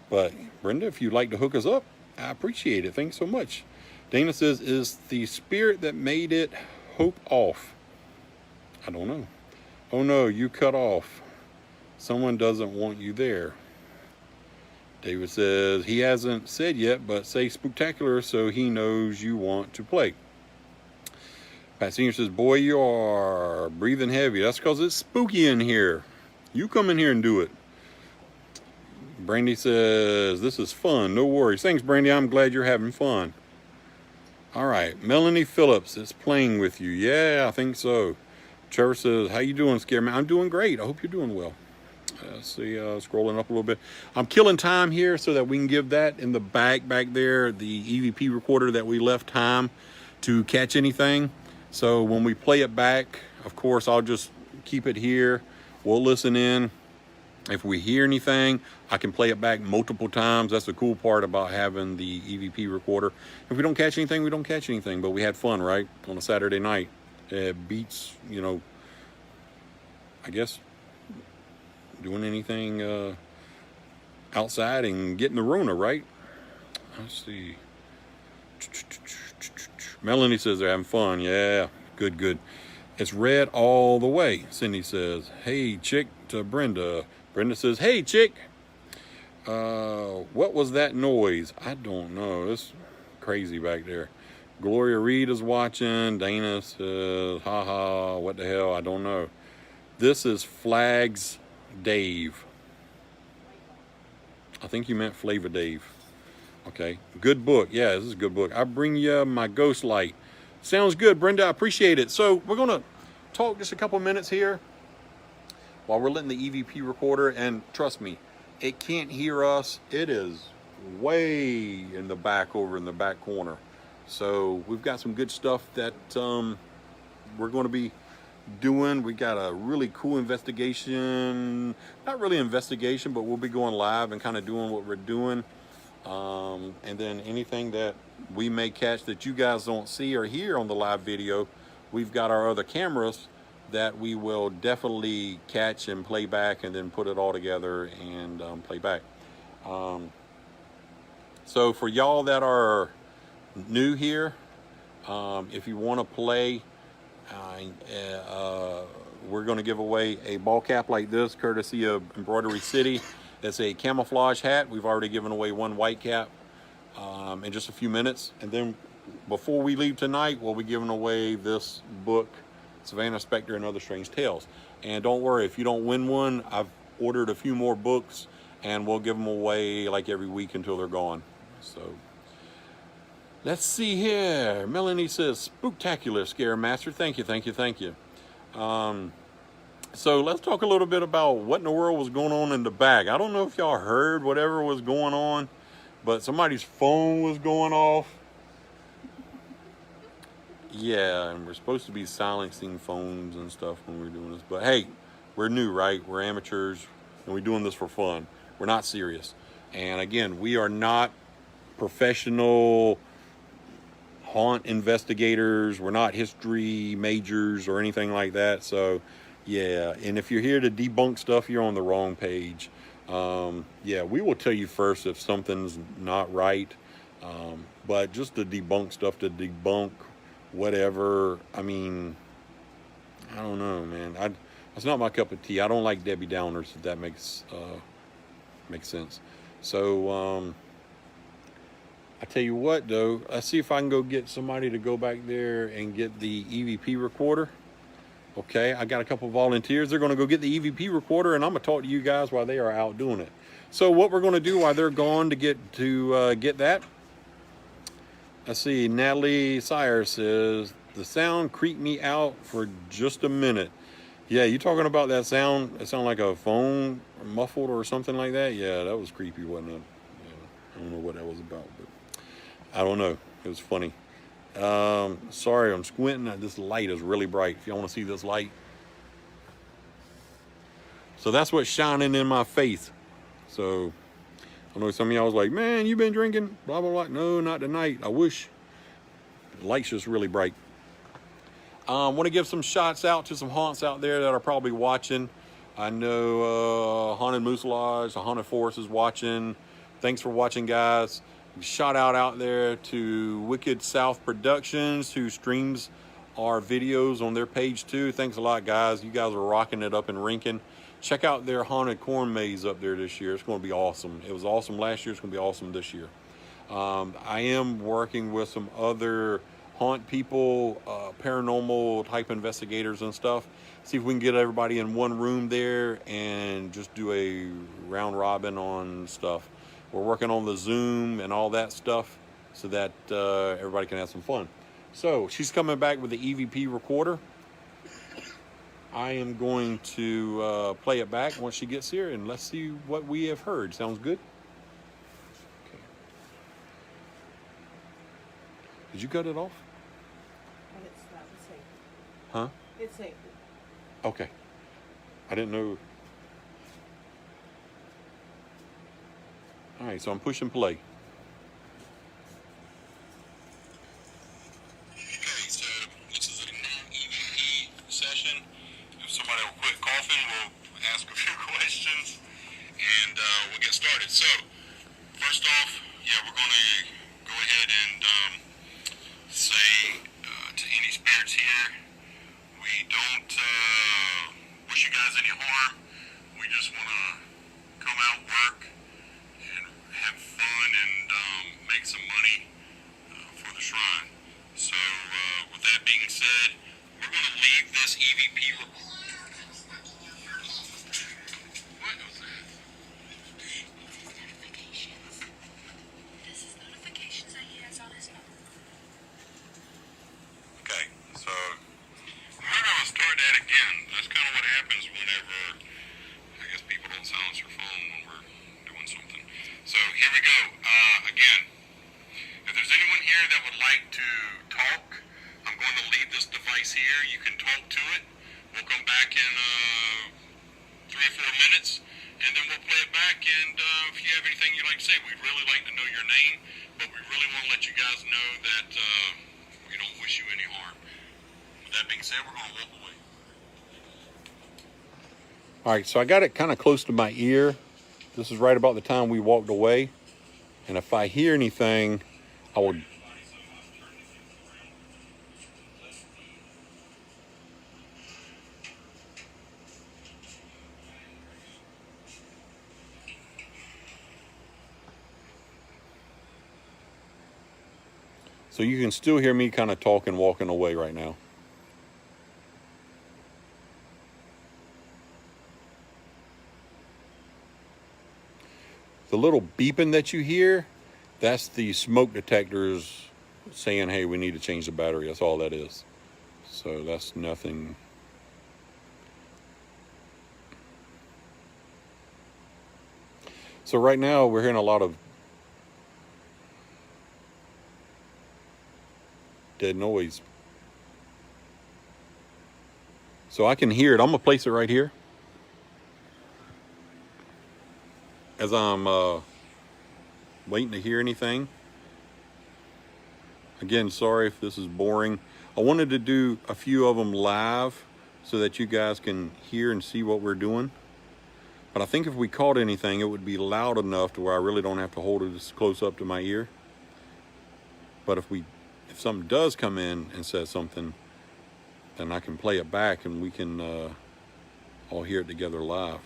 But Brenda, if you'd like to hook us up, I appreciate it. Thanks so much. Dana says, is the spirit that made it hope off? I don't know. Oh no, you cut off. Someone doesn't want you there. David says, he hasn't said yet, but say Spooktacular so he knows you want to play. Pat Senior says, boy, you are breathing heavy. That's because it's spooky in here. You come in here and do it. Brandy says, this is fun. No worries. Thanks, Brandy. I'm glad you're having fun. All right. Melanie Phillips is playing with you. Yeah, I think so. Trevor says, how you doing, Scareman? I'm doing great. I hope you're doing well. Let's see, scrolling up a little bit. I'm killing time here so that we can give that in the back there, the EVP recorder that we left time to catch anything. So when we play it back, of course, I'll just keep it here. We'll listen in. If we hear anything, I can play it back multiple times. That's the cool part about having the EVP recorder. If we don't catch anything, we don't catch anything. But we had fun, right? On a Saturday night. It beats, you know, I guess, doing anything outside and getting the Rona, right? Let's see. Melanie says they're having fun. Yeah, good. It's red all the way. Cindy says, hey, chick, to Brenda. Brenda says, hey, chick. What was that noise? I don't know. It's crazy back there. Gloria Reed is watching. Dana says, haha, what the hell? I don't know. This is Flags Dave. I think you meant Flavor Dave. Okay, good book. Yeah, this is a good book. I bring you my ghost light. Sounds good, Brenda. I appreciate it. So we're going to talk just a couple minutes here while we're letting the EVP recorder, and trust me, it can't hear us. It is way in the back, over in the back corner. So we've got some good stuff that we're going to be doing. We got a really cool investigation, not really investigation, but we'll be going live and kind of doing what we're doing. And then anything that we may catch that you guys don't see or hear on the live video, we've got our other cameras that we will definitely catch and play back and then put it all together and play back. So for y'all that are new here, if you want to play, we're going to give away a ball cap like this, courtesy of Embroidery City. It's a camouflage hat. We've already given away one white cap in just a few minutes. And then before we leave tonight, we'll be giving away this book, Savannah Spectre and Other Strange Tales. And don't worry, if you don't win one, I've ordered a few more books and we'll give them away like every week until they're gone. So let's see here. Melanie says, Spooktacular, Scare Master. Thank you. So let's talk a little bit about what in the world was going on in the back. I don't know if y'all heard whatever was going on, but somebody's phone was going off. Yeah, and we're supposed to be silencing phones and stuff when we're doing this. But hey, we're new, right? We're amateurs, and we're doing this for fun. We're not serious. And again, we are not professional haunt investigators. We're not history majors or anything like that. So, yeah. And if you're here to debunk stuff, you're on the wrong page. Yeah, we will tell you first if something's not right. But just to debunk stuff, to debunk whatever, I mean, I don't know, man. That's not my cup of tea. I don't like Debbie Downers, if that makes sense. So, I tell you what, though, let's see if I can go get somebody to go back there and get the EVP recorder. Okay, I got a couple volunteers. They're going to go get the EVP recorder, and I'm going to talk to you guys while they are out doing it. So what we're going to do while they're gone to get that, let's see, Natalie Sire says, the sound creeped me out for just a minute. Yeah, you talking about that sound? It sounded like a phone muffled or something like that? Yeah, that was creepy, wasn't it? Yeah, I don't know what that was about, but I don't know. It was funny. Sorry, I'm squinting. This light is really bright. If y'all want to see this light. So that's what's shining in my face. So I know some of y'all was like, man, you been drinking, blah, blah, blah. No, not tonight. I wish. The light's just really bright. Want to give some shots out to some haunts out there that are probably watching. I know Haunted Moose Lodge, the Haunted Forest is watching. Thanks for watching, guys. Shout out there to Wicked South Productions, who streams our videos on their page too. Thanks a lot, guys. You guys are rocking it up in Rincon. Check out their haunted corn maze up there this year. It's going to be awesome. It was awesome last year. It's going to be awesome this year. I am working with some other haunt people, paranormal type investigators and stuff. See if we can get everybody in one room there and just do a round robin on stuff. We're working on the Zoom and all that stuff so that everybody can have some fun. So she's coming back with the EVP recorder. I am going to play it back once she gets here, and let's see what we have heard. Sounds good? Okay. Did you cut it off? And it's not safe. Huh? It's safe. Okay. I didn't know. All right, so I'm pushing play. Okay, so this is a non-EVP session. If somebody will quit coughing, we'll ask a few questions, and we'll get started. So, first off, yeah, we're going to go ahead and say to any spirits here, we don't wish you guys any harm. We just want to come out, work, and have fun and make some money for the shrine. So with that being said, we're going to leave this EVP report. What was that? This is notifications that he has on his phone. Okay, so we're going to start that again. That's kind of what happens whenever, I guess, people don't silence their phone when we're doing something. So here we go. Again, if there's anyone here that would like to talk, I'm going to leave this device here. You can talk to it. We'll come back in 3 or 4 minutes, and then we'll play it back. And if you have anything you'd like to say, we'd really like to know your name, but we really want to let you guys know that we don't wish you any harm. With that being said, we're going to walk away. All right, so I got it kind of close to my ear. This is right about the time we walked away. And if I hear anything, I will... So you can still hear me kind of talking, walking away right now. The little beeping that you hear, that's the smoke detectors saying, hey, we need to change the battery. That's all that is. So that's nothing. So right now we're hearing a lot of dead noise. So I can hear it. I'm going to place it right here. As I'm waiting to hear anything. Again, sorry if this is boring. I wanted to do a few of them live so that you guys can hear and see what we're doing. But I think if we caught anything, it would be loud enough to where I really don't have to hold it as close up to my ear. But if something does come in and says something, then I can play it back and we can all hear it together live.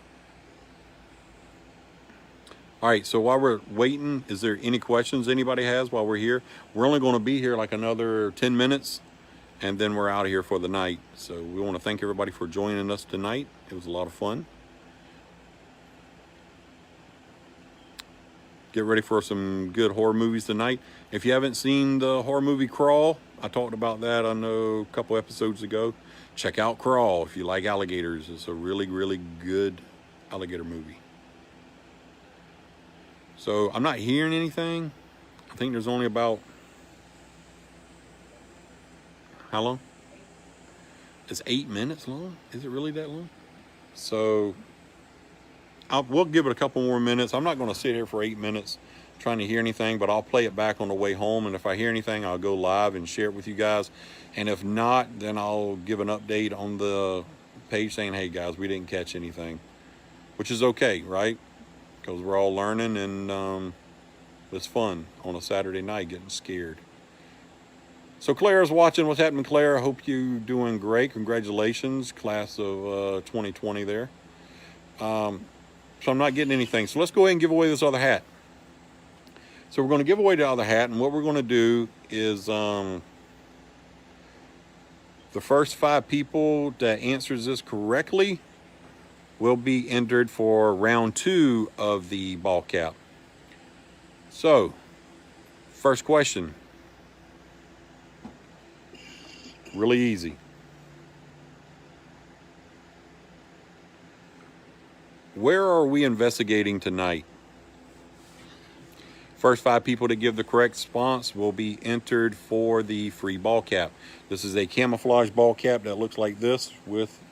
All right, so while we're waiting, is there any questions anybody has while we're here? We're only going to be here like another 10 minutes, and then we're out of here for the night. So we want to thank everybody for joining us tonight. It was a lot of fun. Get ready for some good horror movies tonight. If you haven't seen the horror movie Crawl, I talked about that, I know, a couple episodes ago. Check out Crawl if you like alligators. It's a really, really good alligator movie. So I'm not hearing anything. I think there's only about, how long? It's 8 minutes long? Is it really that long? So we'll give it a couple more minutes. I'm not going to sit here for 8 minutes trying to hear anything, but I'll play it back on the way home. And if I hear anything, I'll go live and share it with you guys. And if not, then I'll give an update on the page saying, hey guys, we didn't catch anything, which is okay, right? Because we're all learning, and it's fun on a Saturday night getting scared. So Claire's watching. What's happening, Claire? I hope you're doing great. Congratulations, class of 2020 there. So I'm not getting anything. So let's go ahead and give away this other hat. So we're going to give away the other hat, and what we're going to do is the first 5 people that answers this correctly will be entered for round 2 of the ball cap. So, first question. Really easy. Where are we investigating tonight? First 5 people to give the correct response will be entered for the free ball cap. This is a camouflage ball cap that looks like this with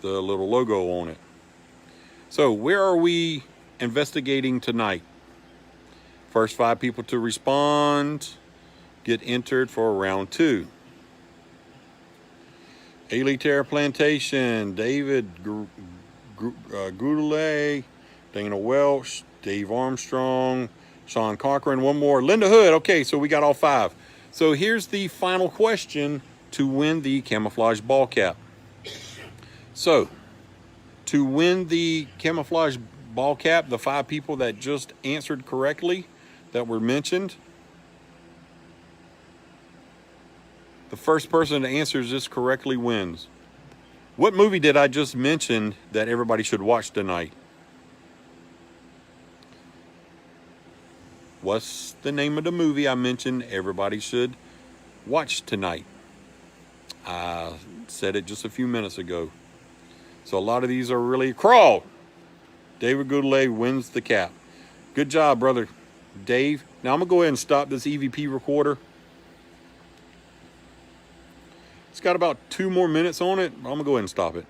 the little logo on it. So where are we investigating tonight? First 5 people to respond get entered for round 2. Elitaire Plantation, David Goudelet, Dana Welch, Dave Armstrong, Sean Cochran, one more, Linda Hood. Okay, so we got all 5. So here's the final question to win the camouflage ball cap. So, to win the camouflage ball cap, the 5 people that just answered correctly that were mentioned, the first person that answers this correctly wins. What movie did I just mention that everybody should watch tonight? What's the name of the movie I mentioned everybody should watch tonight? I said it just a few minutes ago. So a lot of these are really Crawl. David Goudelet wins the cap. Good job, brother Dave. Now I'm going to go ahead and stop this EVP recorder. It's got about 2 more minutes on it. I'm going to go ahead and stop it.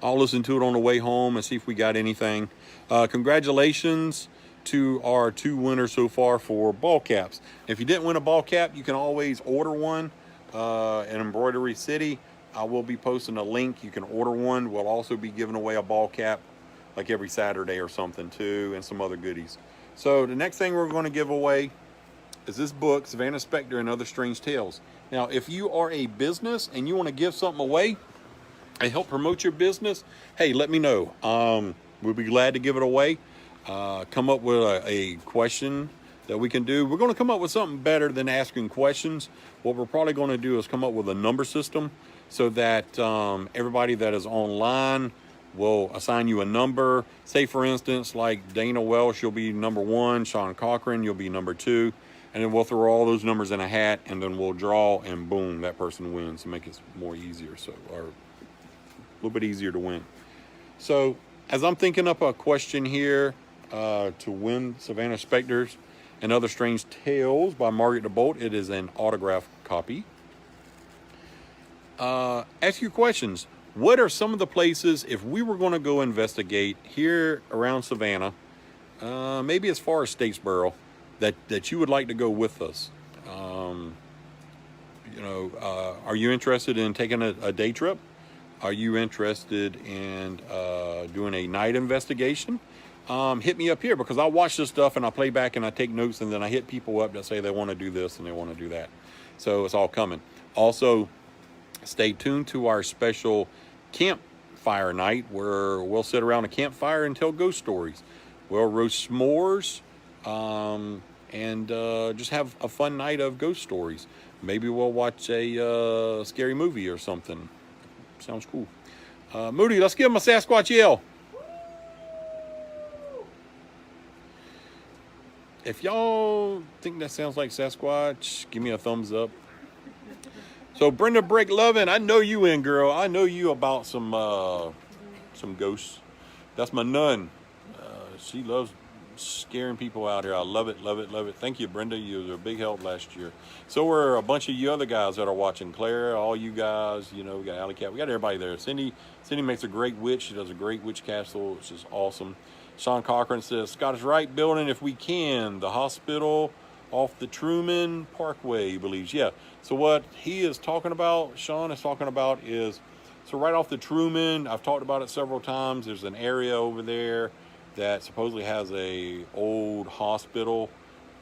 I'll listen to it on the way home and see if we got anything. Congratulations to our 2 winners so far for ball caps. If you didn't win a ball cap, you can always order one in Embroidery City. I will be posting a link. You can order one. We'll also be giving away a ball cap like every Saturday or something too, and some other goodies. So the next thing we're going to give away is this book, Savannah Spectre and Other Strange Tales. Now, if you are a business and you want to give something away and help promote your business, hey, let me know. We'll be glad to give it away. Come up with a question that we can do. We're going to come up with something better than asking questions. What we're probably going to do is come up with a number system so that everybody that is online will assign you a number. Say, for instance, like Dana Welsh, you'll be number 1. Sean Cochran, you'll be number 2. And then we'll throw all those numbers in a hat, and then we'll draw, and boom, that person wins to make it more easier, or a little bit easier to win. So as I'm thinking up a question here to win Savannah Spectres and Other Strange Tales by Margaret DeBolt, it is an autographed copy. Ask your questions. what are some of the places, if we were going to go investigate here around Savannah, maybe as far as Statesboro, that you would like to go with us? Are you interested in taking a day trip? Are you interested in doing a night investigation? Hit me up here, because I watch this stuff and I play back and I take notes, and then I hit people up that say they want to do this and they want to do that. So it's all coming. Also, stay tuned to our special campfire night, where we'll sit around a campfire and tell ghost stories. We'll roast s'mores and just have a fun night of ghost stories. Maybe we'll watch a scary movie or something. Sounds cool. Moody, let's give him a Sasquatch yell. If y'all think that sounds like Sasquatch, give me a thumbs up. So Brenda Break Lovin', I know you in, girl. I know you about some ghosts. That's my nun. She loves scaring people out here. I love it, love it, love it. Thank you, Brenda. You were a big help last year. So were a bunch of you other guys that are watching. Claire, all you guys, we got Alley Cat. We got everybody there. Cindy makes a great witch. She does a great witch castle, which is awesome. Sean Cochran says, Scottish Rite building if we can. The hospital off the Truman Parkway, he believes. Yeah. So what he is talking about, Sean is talking about, is so right off the Truman, I've talked about it several times. There's an area over there that supposedly has a old hospital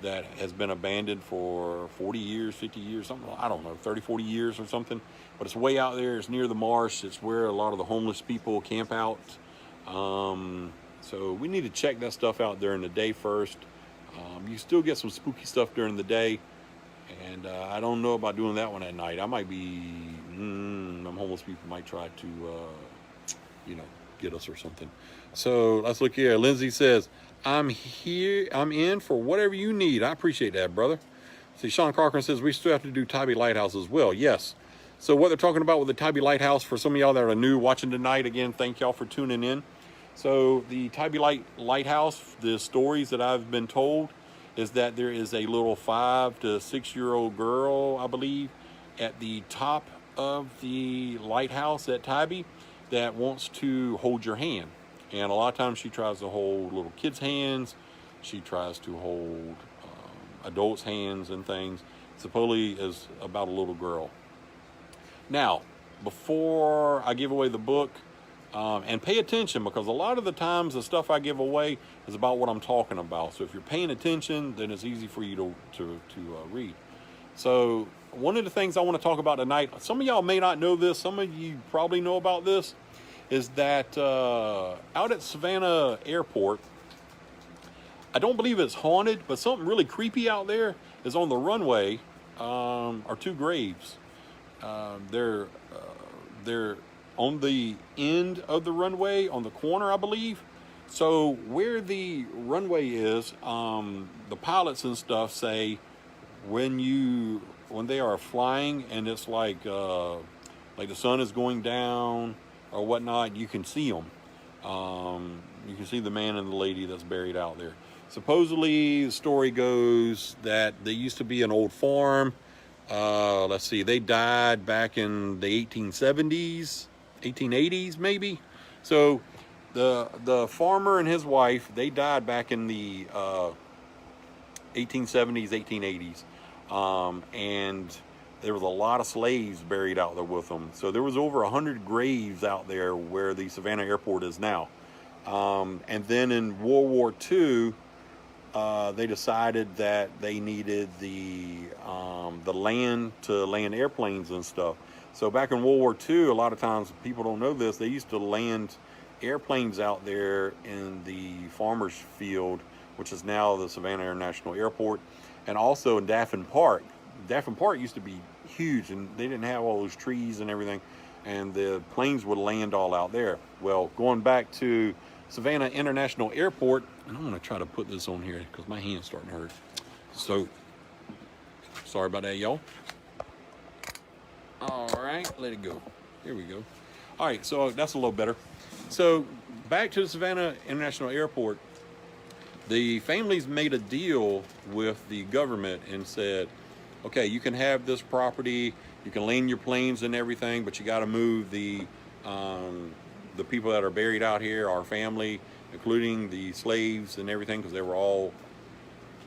that has been abandoned for 40 years, 50 years, something, I don't know, 30, 40 years or something. But it's way out there. It's near the marsh. It's where a lot of the homeless people camp out. So we need to check that stuff out during the day first. You still get some spooky stuff during the day. And I don't know about doing that one at night. I might be, them homeless people might try to, get us or something. So let's look here. Lindsay says, I'm in for whatever you need. I appreciate that, brother. See, Sean Cochran says, we still have to do Tybee Lighthouse as well. Yes. So what they're talking about with the Tybee Lighthouse, for some of y'all that are new watching tonight, again, thank y'all for tuning in. So the Tybee Lighthouse, the stories that I've been told, is that there is a little 5 to 6 year old girl, I believe, at the top of the lighthouse at Tybee that wants to hold your hand. And a lot of times she tries to hold little kids' hands. She tries to hold adults' hands and things. Supposedly is about a little girl. Now, before I give away the book, and pay attention, because a lot of the times the stuff I give away is about what I'm talking about. So if you're paying attention, then it's easy for you to read. So one of the things I want to talk about tonight, some of y'all may not know this, some of you probably know about this, is that out at Savannah Airport, I don't believe it's haunted, but something really creepy out there is on the runway are 2 graves. They're on the end of the runway, on the corner, I believe. So where the runway is, the pilots and stuff say when they are flying and it's like the sun is going down or whatnot, you can see them. You can see the man and the lady that's buried out there. Supposedly, the story goes that there used to be an old farm. Let's see, they died back in the 1870s. 1880s maybe. So the farmer and his wife, they died back in the 1870s, 1880s, and there was a lot of slaves buried out there with them. So there was over 100 graves out there where the Savannah Airport is now. And then in World War II, they decided that they needed the land to land airplanes and stuff. So back in World War II, a lot of times, people don't know this, they used to land airplanes out there in the farmer's field, which is now the Savannah International Airport, and also in Daffin Park. Daffin Park used to be huge, and they didn't have all those trees and everything, and the planes would land all out there. Well, going back to Savannah International Airport, and I'm going to try to put this on here because my hand's starting to hurt. So, sorry about that, y'all. All right, let it go. Here we go. All right, so that's a little better. So back to the Savannah International Airport, the families made a deal with the government and said, okay, you can have this property, you can land your planes and everything, but you got to move the The people that are buried out here are family, including the slaves and everything, because they were all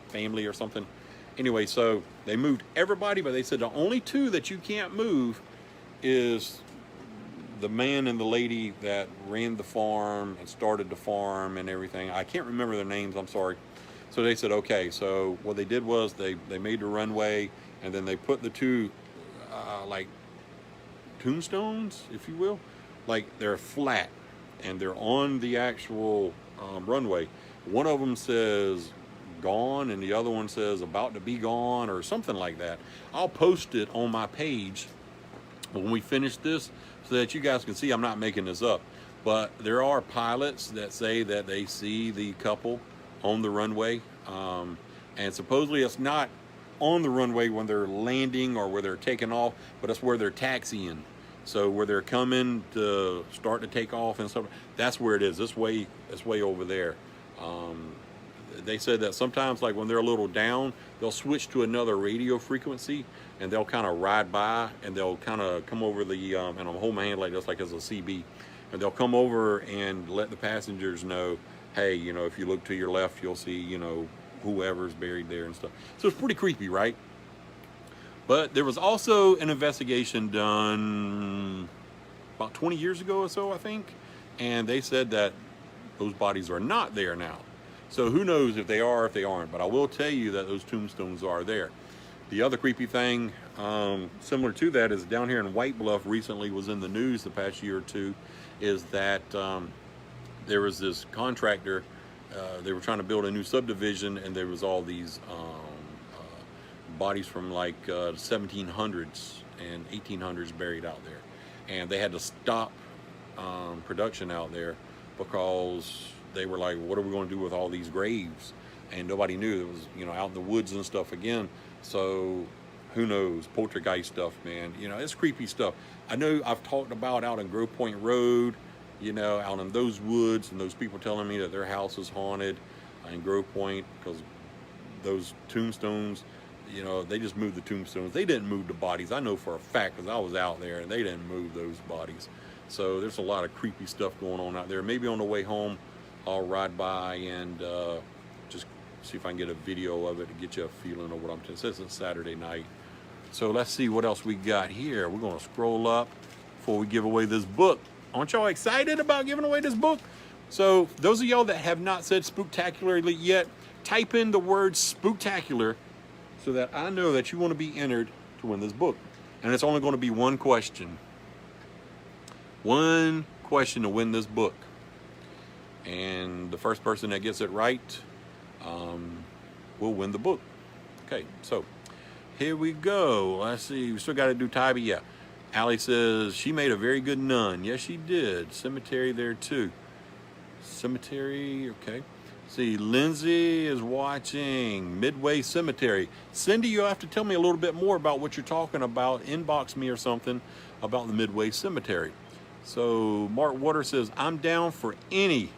family or something. Anyway, so they moved everybody, but they said the only two that you can't move is the man and the lady that ran the farm and started the farm and everything. I can't remember their names, I'm sorry. So they said, okay. So what they did was they made the runway, and then they put the two like tombstones, if you will. Like they're flat and they're on the actual runway. One of them says gone and the other one says about to be gone or something like that. I'll post it on my page when we finish this so that you guys can see I'm not making this up. But there are pilots that say that they see the couple on the runway, and supposedly it's not on the runway when they're landing or where they're taking off, but it's where they're taxiing. So where they're coming to start to take off and stuff, that's where it is. It's way over there. They said that sometimes, like when they're a little down, they'll switch to another radio frequency and they'll kind of ride by and they'll kind of come over the, and I'm holding my hand like this, like it's a CB, and they'll come over and let the passengers know, hey, you know, if you look to your left, you'll see, you know, whoever's buried there and stuff. So it's pretty creepy, right? But there was also an investigation done about 20 years ago or so, I think, and they said that those bodies are not there now. So who knows if they are or if they aren't, but I will tell you that those tombstones are there. The other creepy thing, similar to that, is down here in White Bluff, recently was in the news the past year or two, is that there was this contractor, they were trying to build a new subdivision, and there was all these bodies from like 1700s and 1800s buried out there. And they had to stop production out there because they were like, what are we going to do with all these graves? And nobody knew. It was, you know, out in the woods and stuff again. So who knows? Poltergeist stuff, man. You know, it's creepy stuff. I know I've talked about out in Grove Point Road, you know, out in those woods, and those people telling me that their house is haunted in Grove Point because those tombstones, you know, they just moved the tombstones. They didn't move the bodies. I know for a fact because I was out there and they didn't move those bodies. So there's a lot of creepy stuff going on out there. Maybe on the way home, I'll ride by and just see if I can get a video of it to get you a feeling of what I'm telling you. It says it's Saturday night. So let's see what else we got here. We're going to scroll up before we give away this book. Aren't y'all excited about giving away this book? So those of y'all that have not said Spooktacular yet, type in the word Spooktacular so that I know that you want to be entered to win this book. And it's only going to be one question. One question to win this book. And the first person that gets it right will win the book. Okay, so here we go. Let's see. We still got to do Tybee. Yeah. Allie says she made a very good nun. Yes, she did. Cemetery there too. Cemetery. Okay. See, Lindsay is watching Midway Cemetery. Cindy, you'll have to tell me a little bit more about what you're talking about. Inbox me or something about the Midway Cemetery. So Mark Water says, I'm down for any.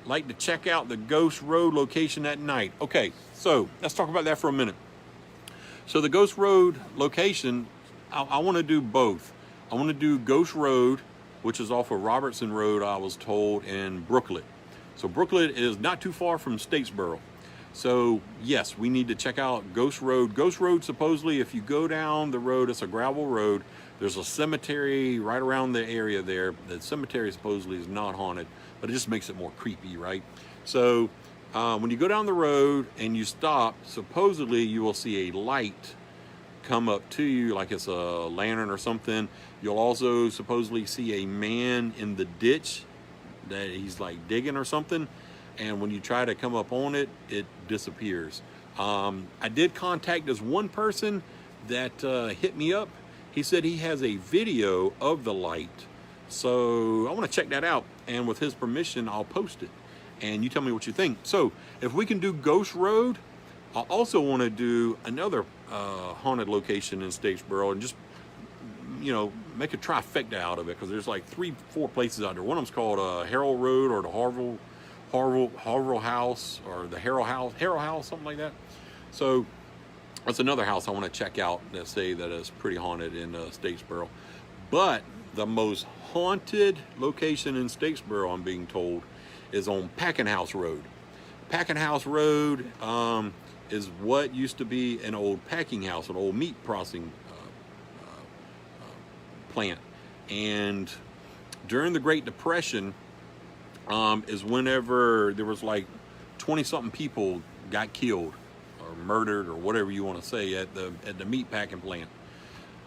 Like to check out the Ghost Road location at night. Okay, so let's talk about that for a minute. So the Ghost Road location, I want to do both. I want to do Ghost Road, which is off of Robertson Road, I was told, in Brooklet. So Brooklet is not too far from Statesboro. So yes, we need to check out Ghost Road. Ghost Road, supposedly, if you go down the road, it's a gravel road. There's a cemetery right around the area there. The cemetery supposedly is not haunted, but it just makes it more creepy, right? So when you go down the road and you stop, supposedly you will see a light come up to you, like it's a lantern or something. You'll also supposedly see a man in the ditch that he's like digging or something. And when you try to come up on it, it disappears. I did contact this one person that hit me up. He said he has a video of the light. So I want to check that out. And with his permission, I'll post it. And you tell me what you think. So if we can do Ghost Road, I also want to do another haunted location in Statesboro and just, you know, make a trifecta out of it, because there's like 3-4 places out there. One of them's called Harrell Road, or the Harville House, or the Harrell House, something like that. So that's another house I want to check out that say that is pretty haunted in Statesboro. But the most haunted location in Statesboro, I'm being told, is on Packing House Road. Packing House Road is what used to be an old packing house, an old meat processing plant. And during the Great Depression is whenever there was like 20-something people got killed or murdered or whatever you want to say at the meat packing plant.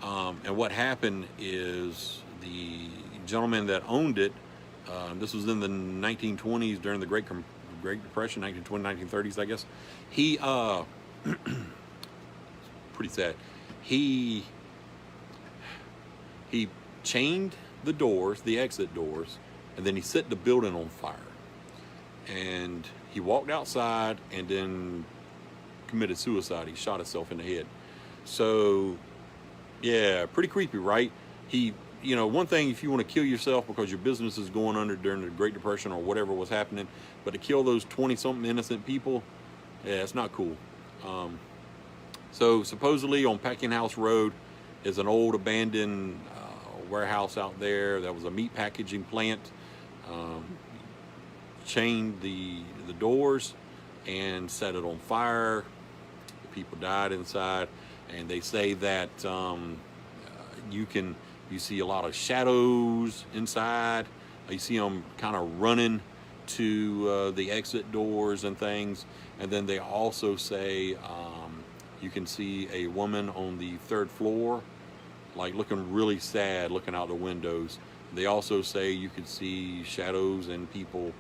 And what happened is the gentleman that owned it, this was in the 1920s during the Great Depression, 1920s, 1930s, I guess. He, pretty sad. He chained the doors, the exit doors, and then he set the building on fire. And he walked outside and then committed suicide. He shot himself in the head. So, yeah, pretty creepy, right? One thing, if you want to kill yourself because your business is going under during the Great Depression or whatever was happening, but to kill those 20-something innocent people, yeah, it's not cool. So supposedly on Packing House Road is an old abandoned warehouse out there that was a meat packaging plant. Chained the doors and set it on fire. The people died inside, and they say that you see a lot of shadows inside. You see them kind of running to the exit doors and things. And then they also say you can see a woman on the 3rd floor, like looking really sad, looking out the windows. They also say you could see shadows and people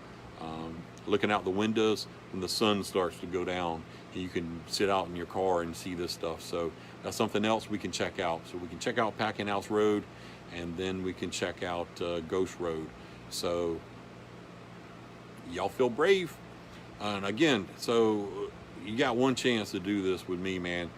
looking out the windows when the sun starts to go down. And you can sit out in your car and see this stuff. So that's something else we can check out. So we can check out Packing House Road, and then we can check out Ghost Road. So y'all feel brave. And again, so you got one chance to do this with me, man.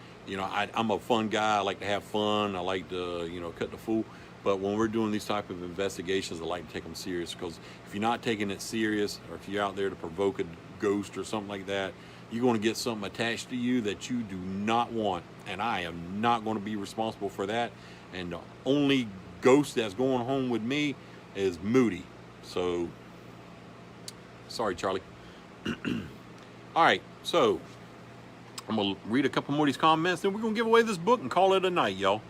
I'm a fun guy. I like to have fun. I like to, cut the fool. But when we're doing these type of investigations, I like to take them serious, because if you're not taking it serious, or if you're out there to provoke a ghost or something like that, you're going to get something attached to you that you do not want. And I am not going to be responsible for that. And the only ghost that's going home with me is Moody. So, sorry, Charlie. All right, so I'm going to read a couple more of these comments, then we're going to give away this book and call it a night, y'all.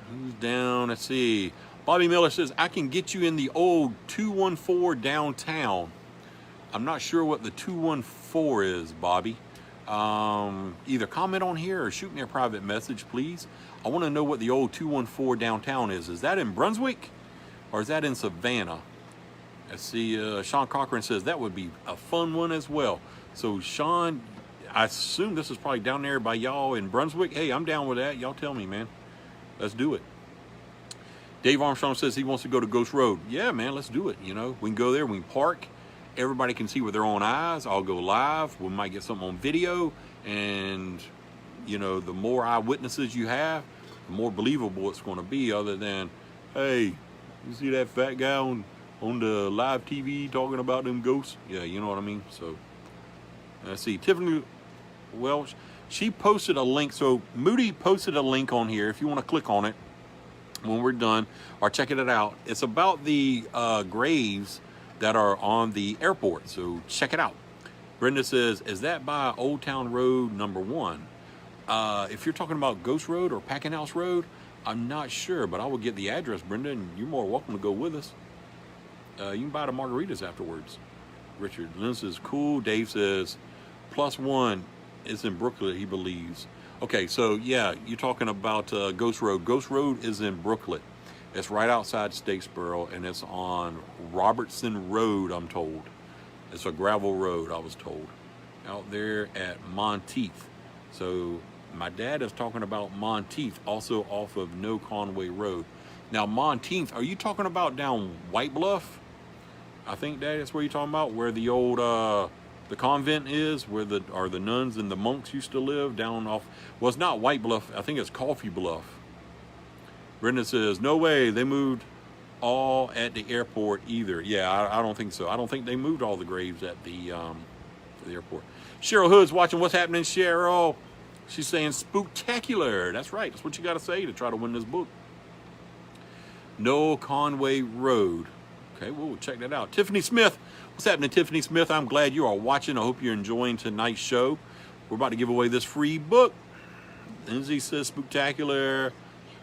Who's down? Let's see. Bobby Miller says, I can get you in the old 214 downtown. I'm not sure what the 214 is, Bobby. Either comment on here or shoot me a private message, please. I want to know what the old 214 downtown is. Is that in Brunswick or is that in Savannah? Let's see. Sean Cochran says that would be a fun one as well. So, Sean, I assume this is probably down there by y'all in Brunswick. Hey, I'm down with that. Y'all tell me, man. Let's do it. Dave Armstrong says he wants to go to Ghost Road. Yeah, man, let's do it. We can go there. We can park. Everybody can see with their own eyes. I'll go live. We might get something on video. And, the more eyewitnesses you have, the more believable it's going to be, other than, hey, you see that fat guy on the live TV talking about them ghosts? Yeah, you know what I mean? So, let's see. Tiffany Welch, she posted a link. So Moody posted a link on here if you want to click on it when we're done or checking it out. It's about the graves that are on the airport. So check it out. Brenda says, is that by Old Town Road #1? If you're talking about Ghost Road or Packing House Road, I'm not sure, but I will get the address, Brenda, and you're more welcome to go with us. You can buy the margaritas afterwards. Richard Lynn says, cool. Dave says, +1 is in Brooklyn, he believes. Okay, so yeah, you're talking about Ghost Road. Ghost Road is in Brooklyn. It's right outside Statesboro, and it's on Robertson Road, I'm told. It's a gravel road, I was told, out there at Monteith. So my dad is talking about Monteith, also off of No Conway Road. Now, Monteith, are you talking about down White Bluff? I think, Dad, that's where you're talking about, where the old the convent is, where the nuns and the monks used to live down off. Well, it's not White Bluff. I think it's Coffee Bluff. Brenda says, no way, they moved all at the airport either. Yeah, I don't think so. I don't think they moved all the graves at the airport. Cheryl Hood's watching What's Happening, Cheryl. She's saying Spooktacular. That's right. That's what you got to say to try to win this book. No Conway Road. Okay, we'll check that out. Tiffany Smith. What's happening, Tiffany Smith? I'm glad you are watching. I hope you're enjoying tonight's show. We're about to give away this free book. Lindsay says Spooktacular.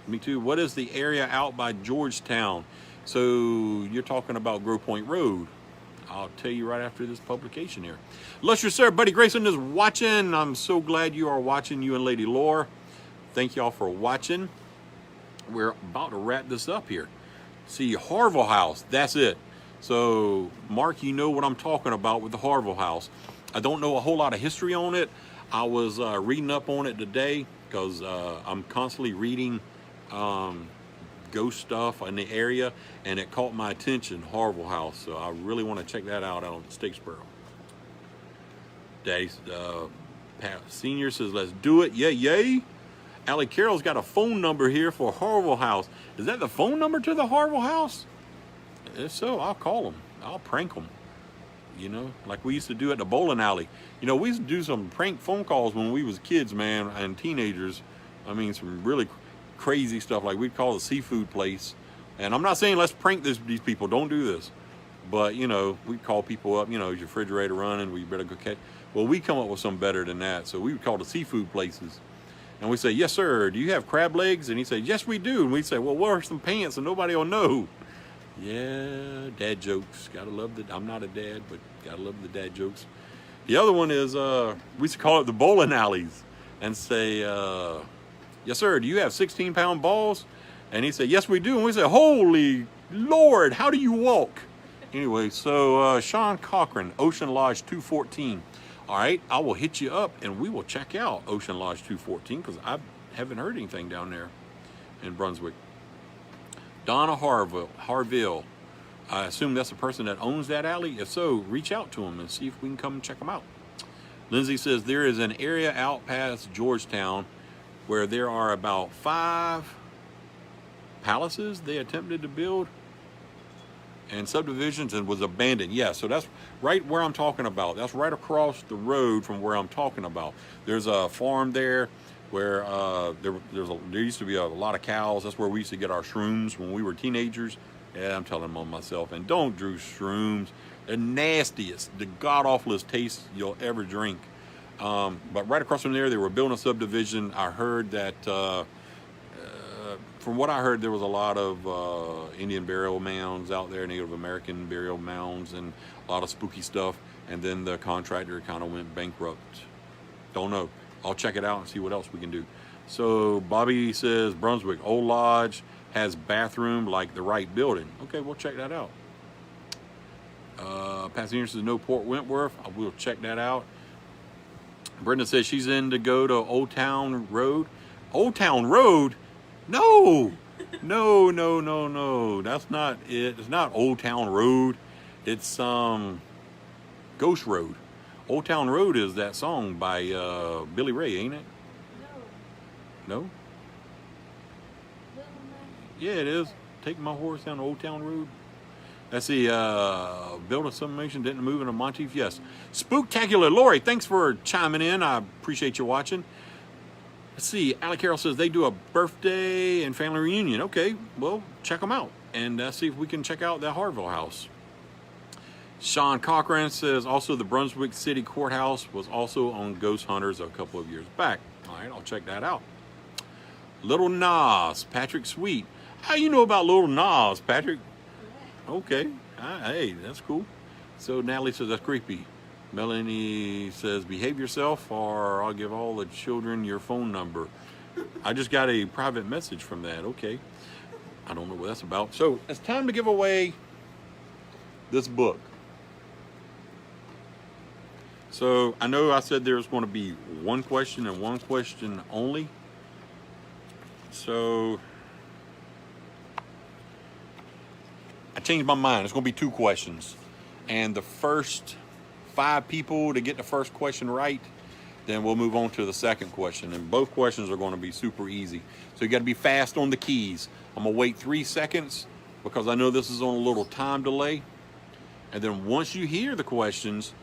Me too. What is the area out by Georgetown? So you're talking about Grove Point Road. I'll tell you right after this publication here. Illustrious Sir, Buddy Grayson is watching. I'm so glad you are watching, you and Lady Lore. Thank y'all for watching. We're about to wrap this up here. See, Harville House, that's it. So, Mark, you know what I'm talking about with the Harville House. I don't know a whole lot of history on it. I was reading up on it today because I'm constantly reading ghost stuff in the area, and it caught my attention, Harville House. So I really want to check that out on Statesboro. Daddy Pat Senior says, let's do it. Yay, yay. Allie Carroll's got a phone number here for Harville House. Is that the phone number to the Harville House? If so, I'll call them. I'll prank them. You know, like we used to do at the bowling alley. You know, we used to do some prank phone calls when we was kids, man, and teenagers. I mean, some really crazy stuff. Like we'd call the seafood place. And I'm not saying let's prank these people. Don't do this. But, you know, we'd call people up, you know, is your refrigerator running? We better go catch. Well, we come up with something better than that. So we would call the seafood places. And we say, yes, sir, do you have crab legs? And he said, yes, we do. And we say, well, wear some pants and nobody will know. Yeah, dad jokes. Gotta love the, I'm not a dad, but gotta love the dad jokes. The other one is, we used to call it the bowling alleys and say, yes, sir, do you have 16-pound balls? And he said, yes, we do. And we said, holy Lord, how do you walk? Anyway, so Sean Cochran, Ocean Lodge 214. All right, I will hit you up and we will check out Ocean Lodge 214 because I haven't heard anything down there in Brunswick. Donna Harville. I assume that's the person that owns that alley. If so, reach out to them and see if we can come check them out. Lindsay says there is an area out past Georgetown where there are about 5 palaces they attempted to build and subdivisions and was abandoned. Yeah, so that's right where I'm talking about. That's right across the road from where I'm talking about. There's a farm there where there used to be a lot of cows. That's where we used to get our shrooms when we were teenagers. Yeah, I'm telling them on myself. And don't do shrooms. They're nastiest, the god-awfulest taste you'll ever drink. But right across from there, they were building a subdivision. I heard that, from what I heard, there was a lot of Indian burial mounds out there, Native American burial mounds, and a lot of spooky stuff. And then the contractor kind of went bankrupt. Don't know. I'll check it out and see what else we can do. So Bobby says Brunswick Old Lodge has bathroom like the right building. Okay, we'll check that out. Passenger says no Port Wentworth. I will check that out. Brenda says she's in to go to Old Town Road. Old Town Road? No, no, no, no, no. That's not it. It's not Old Town Road. It's Ghost Road. Old Town Road is that song by Billy Ray, ain't it? No. No? Yeah, it is. Take my horse down Old Town Road. Let's see. Build a submarine, didn't move into Monteith. Yes. Spooktacular. Lori, thanks for chiming in. I appreciate you watching. Let's see. Allie Carroll says they do a birthday and family reunion. Okay, well, check them out. And see if we can check out that Harville House. Sean Cochran says also the Brunswick City Courthouse was also on Ghost Hunters a couple of years back. All right, I'll check that out. Little Nas, Patrick Sweet. How you know about Little Nas, Patrick? Okay, hey, that's cool. So Natalie says that's creepy. Melanie says behave yourself or I'll give all the children your phone number. I just got a private message from that. Okay, I don't know what that's about. So it's time to give away this book. So I know I said there's going to be one question and one question only. So I changed my mind. It's going to be 2 questions. And the first 5 people to get the first question right, then we'll move on to the second question. And both questions are going to be super easy. So you got to be fast on the keys. I'm going to wait 3 seconds because I know this is on a little time delay. And then once you hear the questions,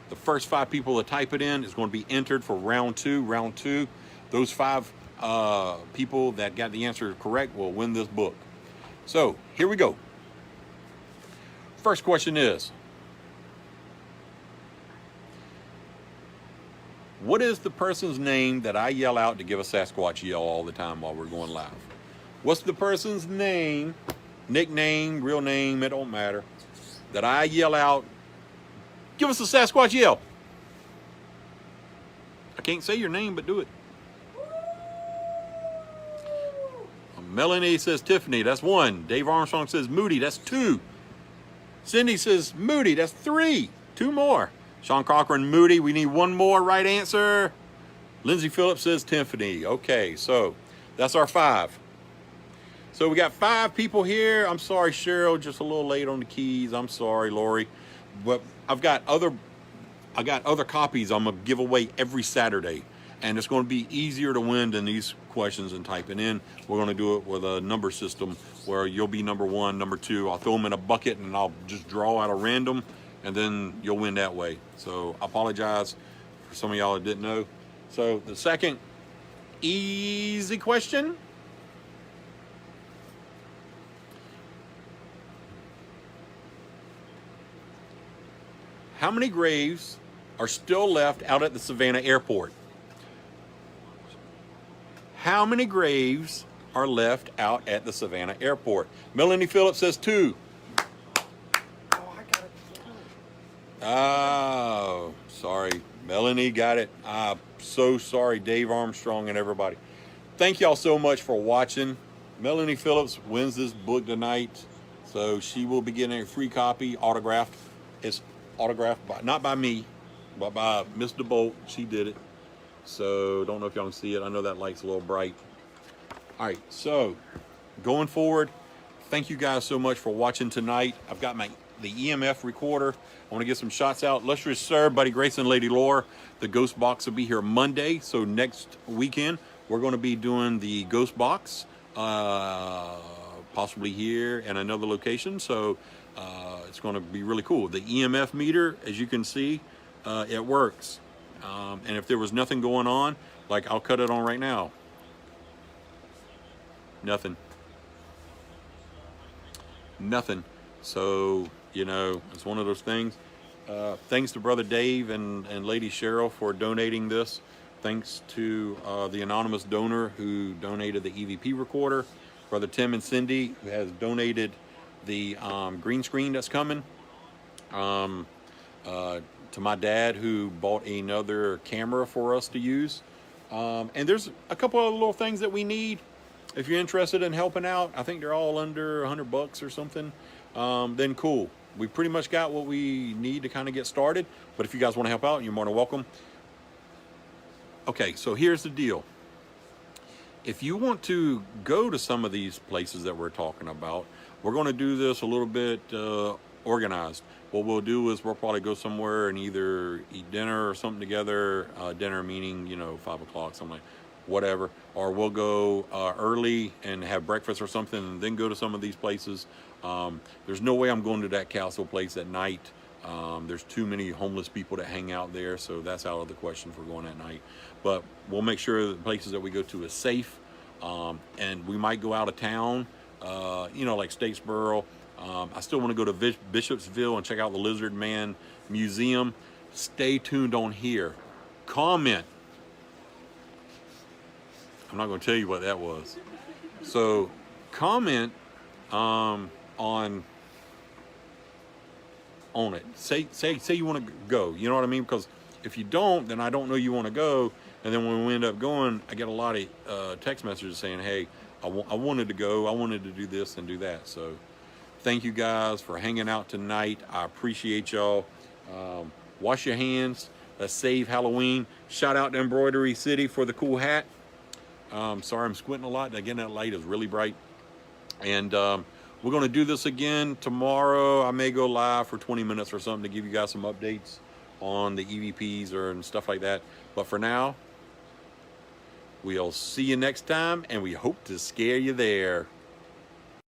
the first 5 people that type it in is going to be entered for round 2. Round 2, those 5 people that got the answer correct will win this book. So here we go. First question is, what is the person's name that I yell out to give a Sasquatch yell all the time while we're going live? What's the person's name, nickname, real name, it don't matter, that I yell out, give us a Sasquatch yell? I can't say your name, but do it. Melanie says Tiffany, that's 1. Dave Armstrong says Moody, that's 2. Cindy says Moody, that's 3. 2 more. Sean Cochran, Moody, we need 1 more right answer. Lindsay Phillips says Tiffany. Okay, so that's our 5. So we got 5 people here. I'm sorry, Cheryl, just a little late on the keys. I'm sorry, Lori. But I got other copies I'm gonna give away every Saturday. And it's going to be easier to win than these questions and typing in. We're going to do it with a number system where you'll be number 1, number 2. I'll throw them in a bucket and I'll just draw out a random, and then you'll win that way. So I apologize for some of y'all that didn't know. So the second easy question. How many graves are still left out at the Savannah airport? How many graves are left out at the Savannah airport? Melanie Phillips says 2. Oh, I got it. Oh, sorry. Melanie got it. I'm so sorry, Dave Armstrong and everybody. Thank y'all so much for watching. Melanie Phillips wins this book tonight, so she will be getting a free copy, autographed. It's autographed by, not by me, but by Miss DeBolt. She did it. So don't know if y'all can see it. I know that light's a little bright. All right, so going forward, thank you guys so much for watching tonight. I've got the EMF recorder. I want to get some shots out. Illustrious Sir, Buddy Grayson, Lady Lore. The Ghost Box will be here Monday. So next weekend, we're going to be doing the Ghost Box, possibly here and another location. So it's going to be really cool. The EMF meter, as you can see, it works. And if there was nothing going on, like I'll cut it on right now. Nothing. So, you know, it's one of those things. Thanks to Brother Dave and Lady Cheryl for donating this. Thanks to the anonymous donor who donated the EVP recorder. Brother Tim and Cindy, who has donated the green screen that's coming. To my dad, who bought another camera for us to use. And there's a couple of little things that we need. If you're interested in helping out, I think they're all under $100 or something. Then cool. We pretty much got what we need to kind of get started. But if you guys want to help out, you're more than welcome. Okay, so here's the deal. If you want to go to some of these places that we're talking about, we're going to do this a little bit organized. What we'll do is we'll probably go somewhere and either eat dinner or something together. Dinner meaning, you know, 5 o'clock, something like whatever. Or we'll go early and have breakfast or something and then go to some of these places. There's no way I'm going to that castle place at night. There's too many homeless people that hang out there, so that's out of the question for going at night. But we'll make sure the places that we go to is safe. And we might go out of town, you know, like Statesboro. I still want to go to Bishopsville and check out the Lizard Man Museum. Stay tuned on here. Comment. I'm not going to tell you what that was. So comment on it. Say you want to go. You know what I mean? Because if you don't, then I don't know you want to go. And then when we end up going, I get a lot of text messages saying, hey, I wanted to go. I wanted to do this and do that. So thank you guys for hanging out tonight. I appreciate y'all. Wash your hands. Let's save Halloween. Shout out to Embroidery City for the cool hat. Sorry, I'm squinting a lot. Again, that light is really bright. And we're going to do this again tomorrow. I may go live for 20 minutes or something to give you guys some updates on the EVPs and stuff like that. But for now, we'll see you next time, and we hope to scare you there.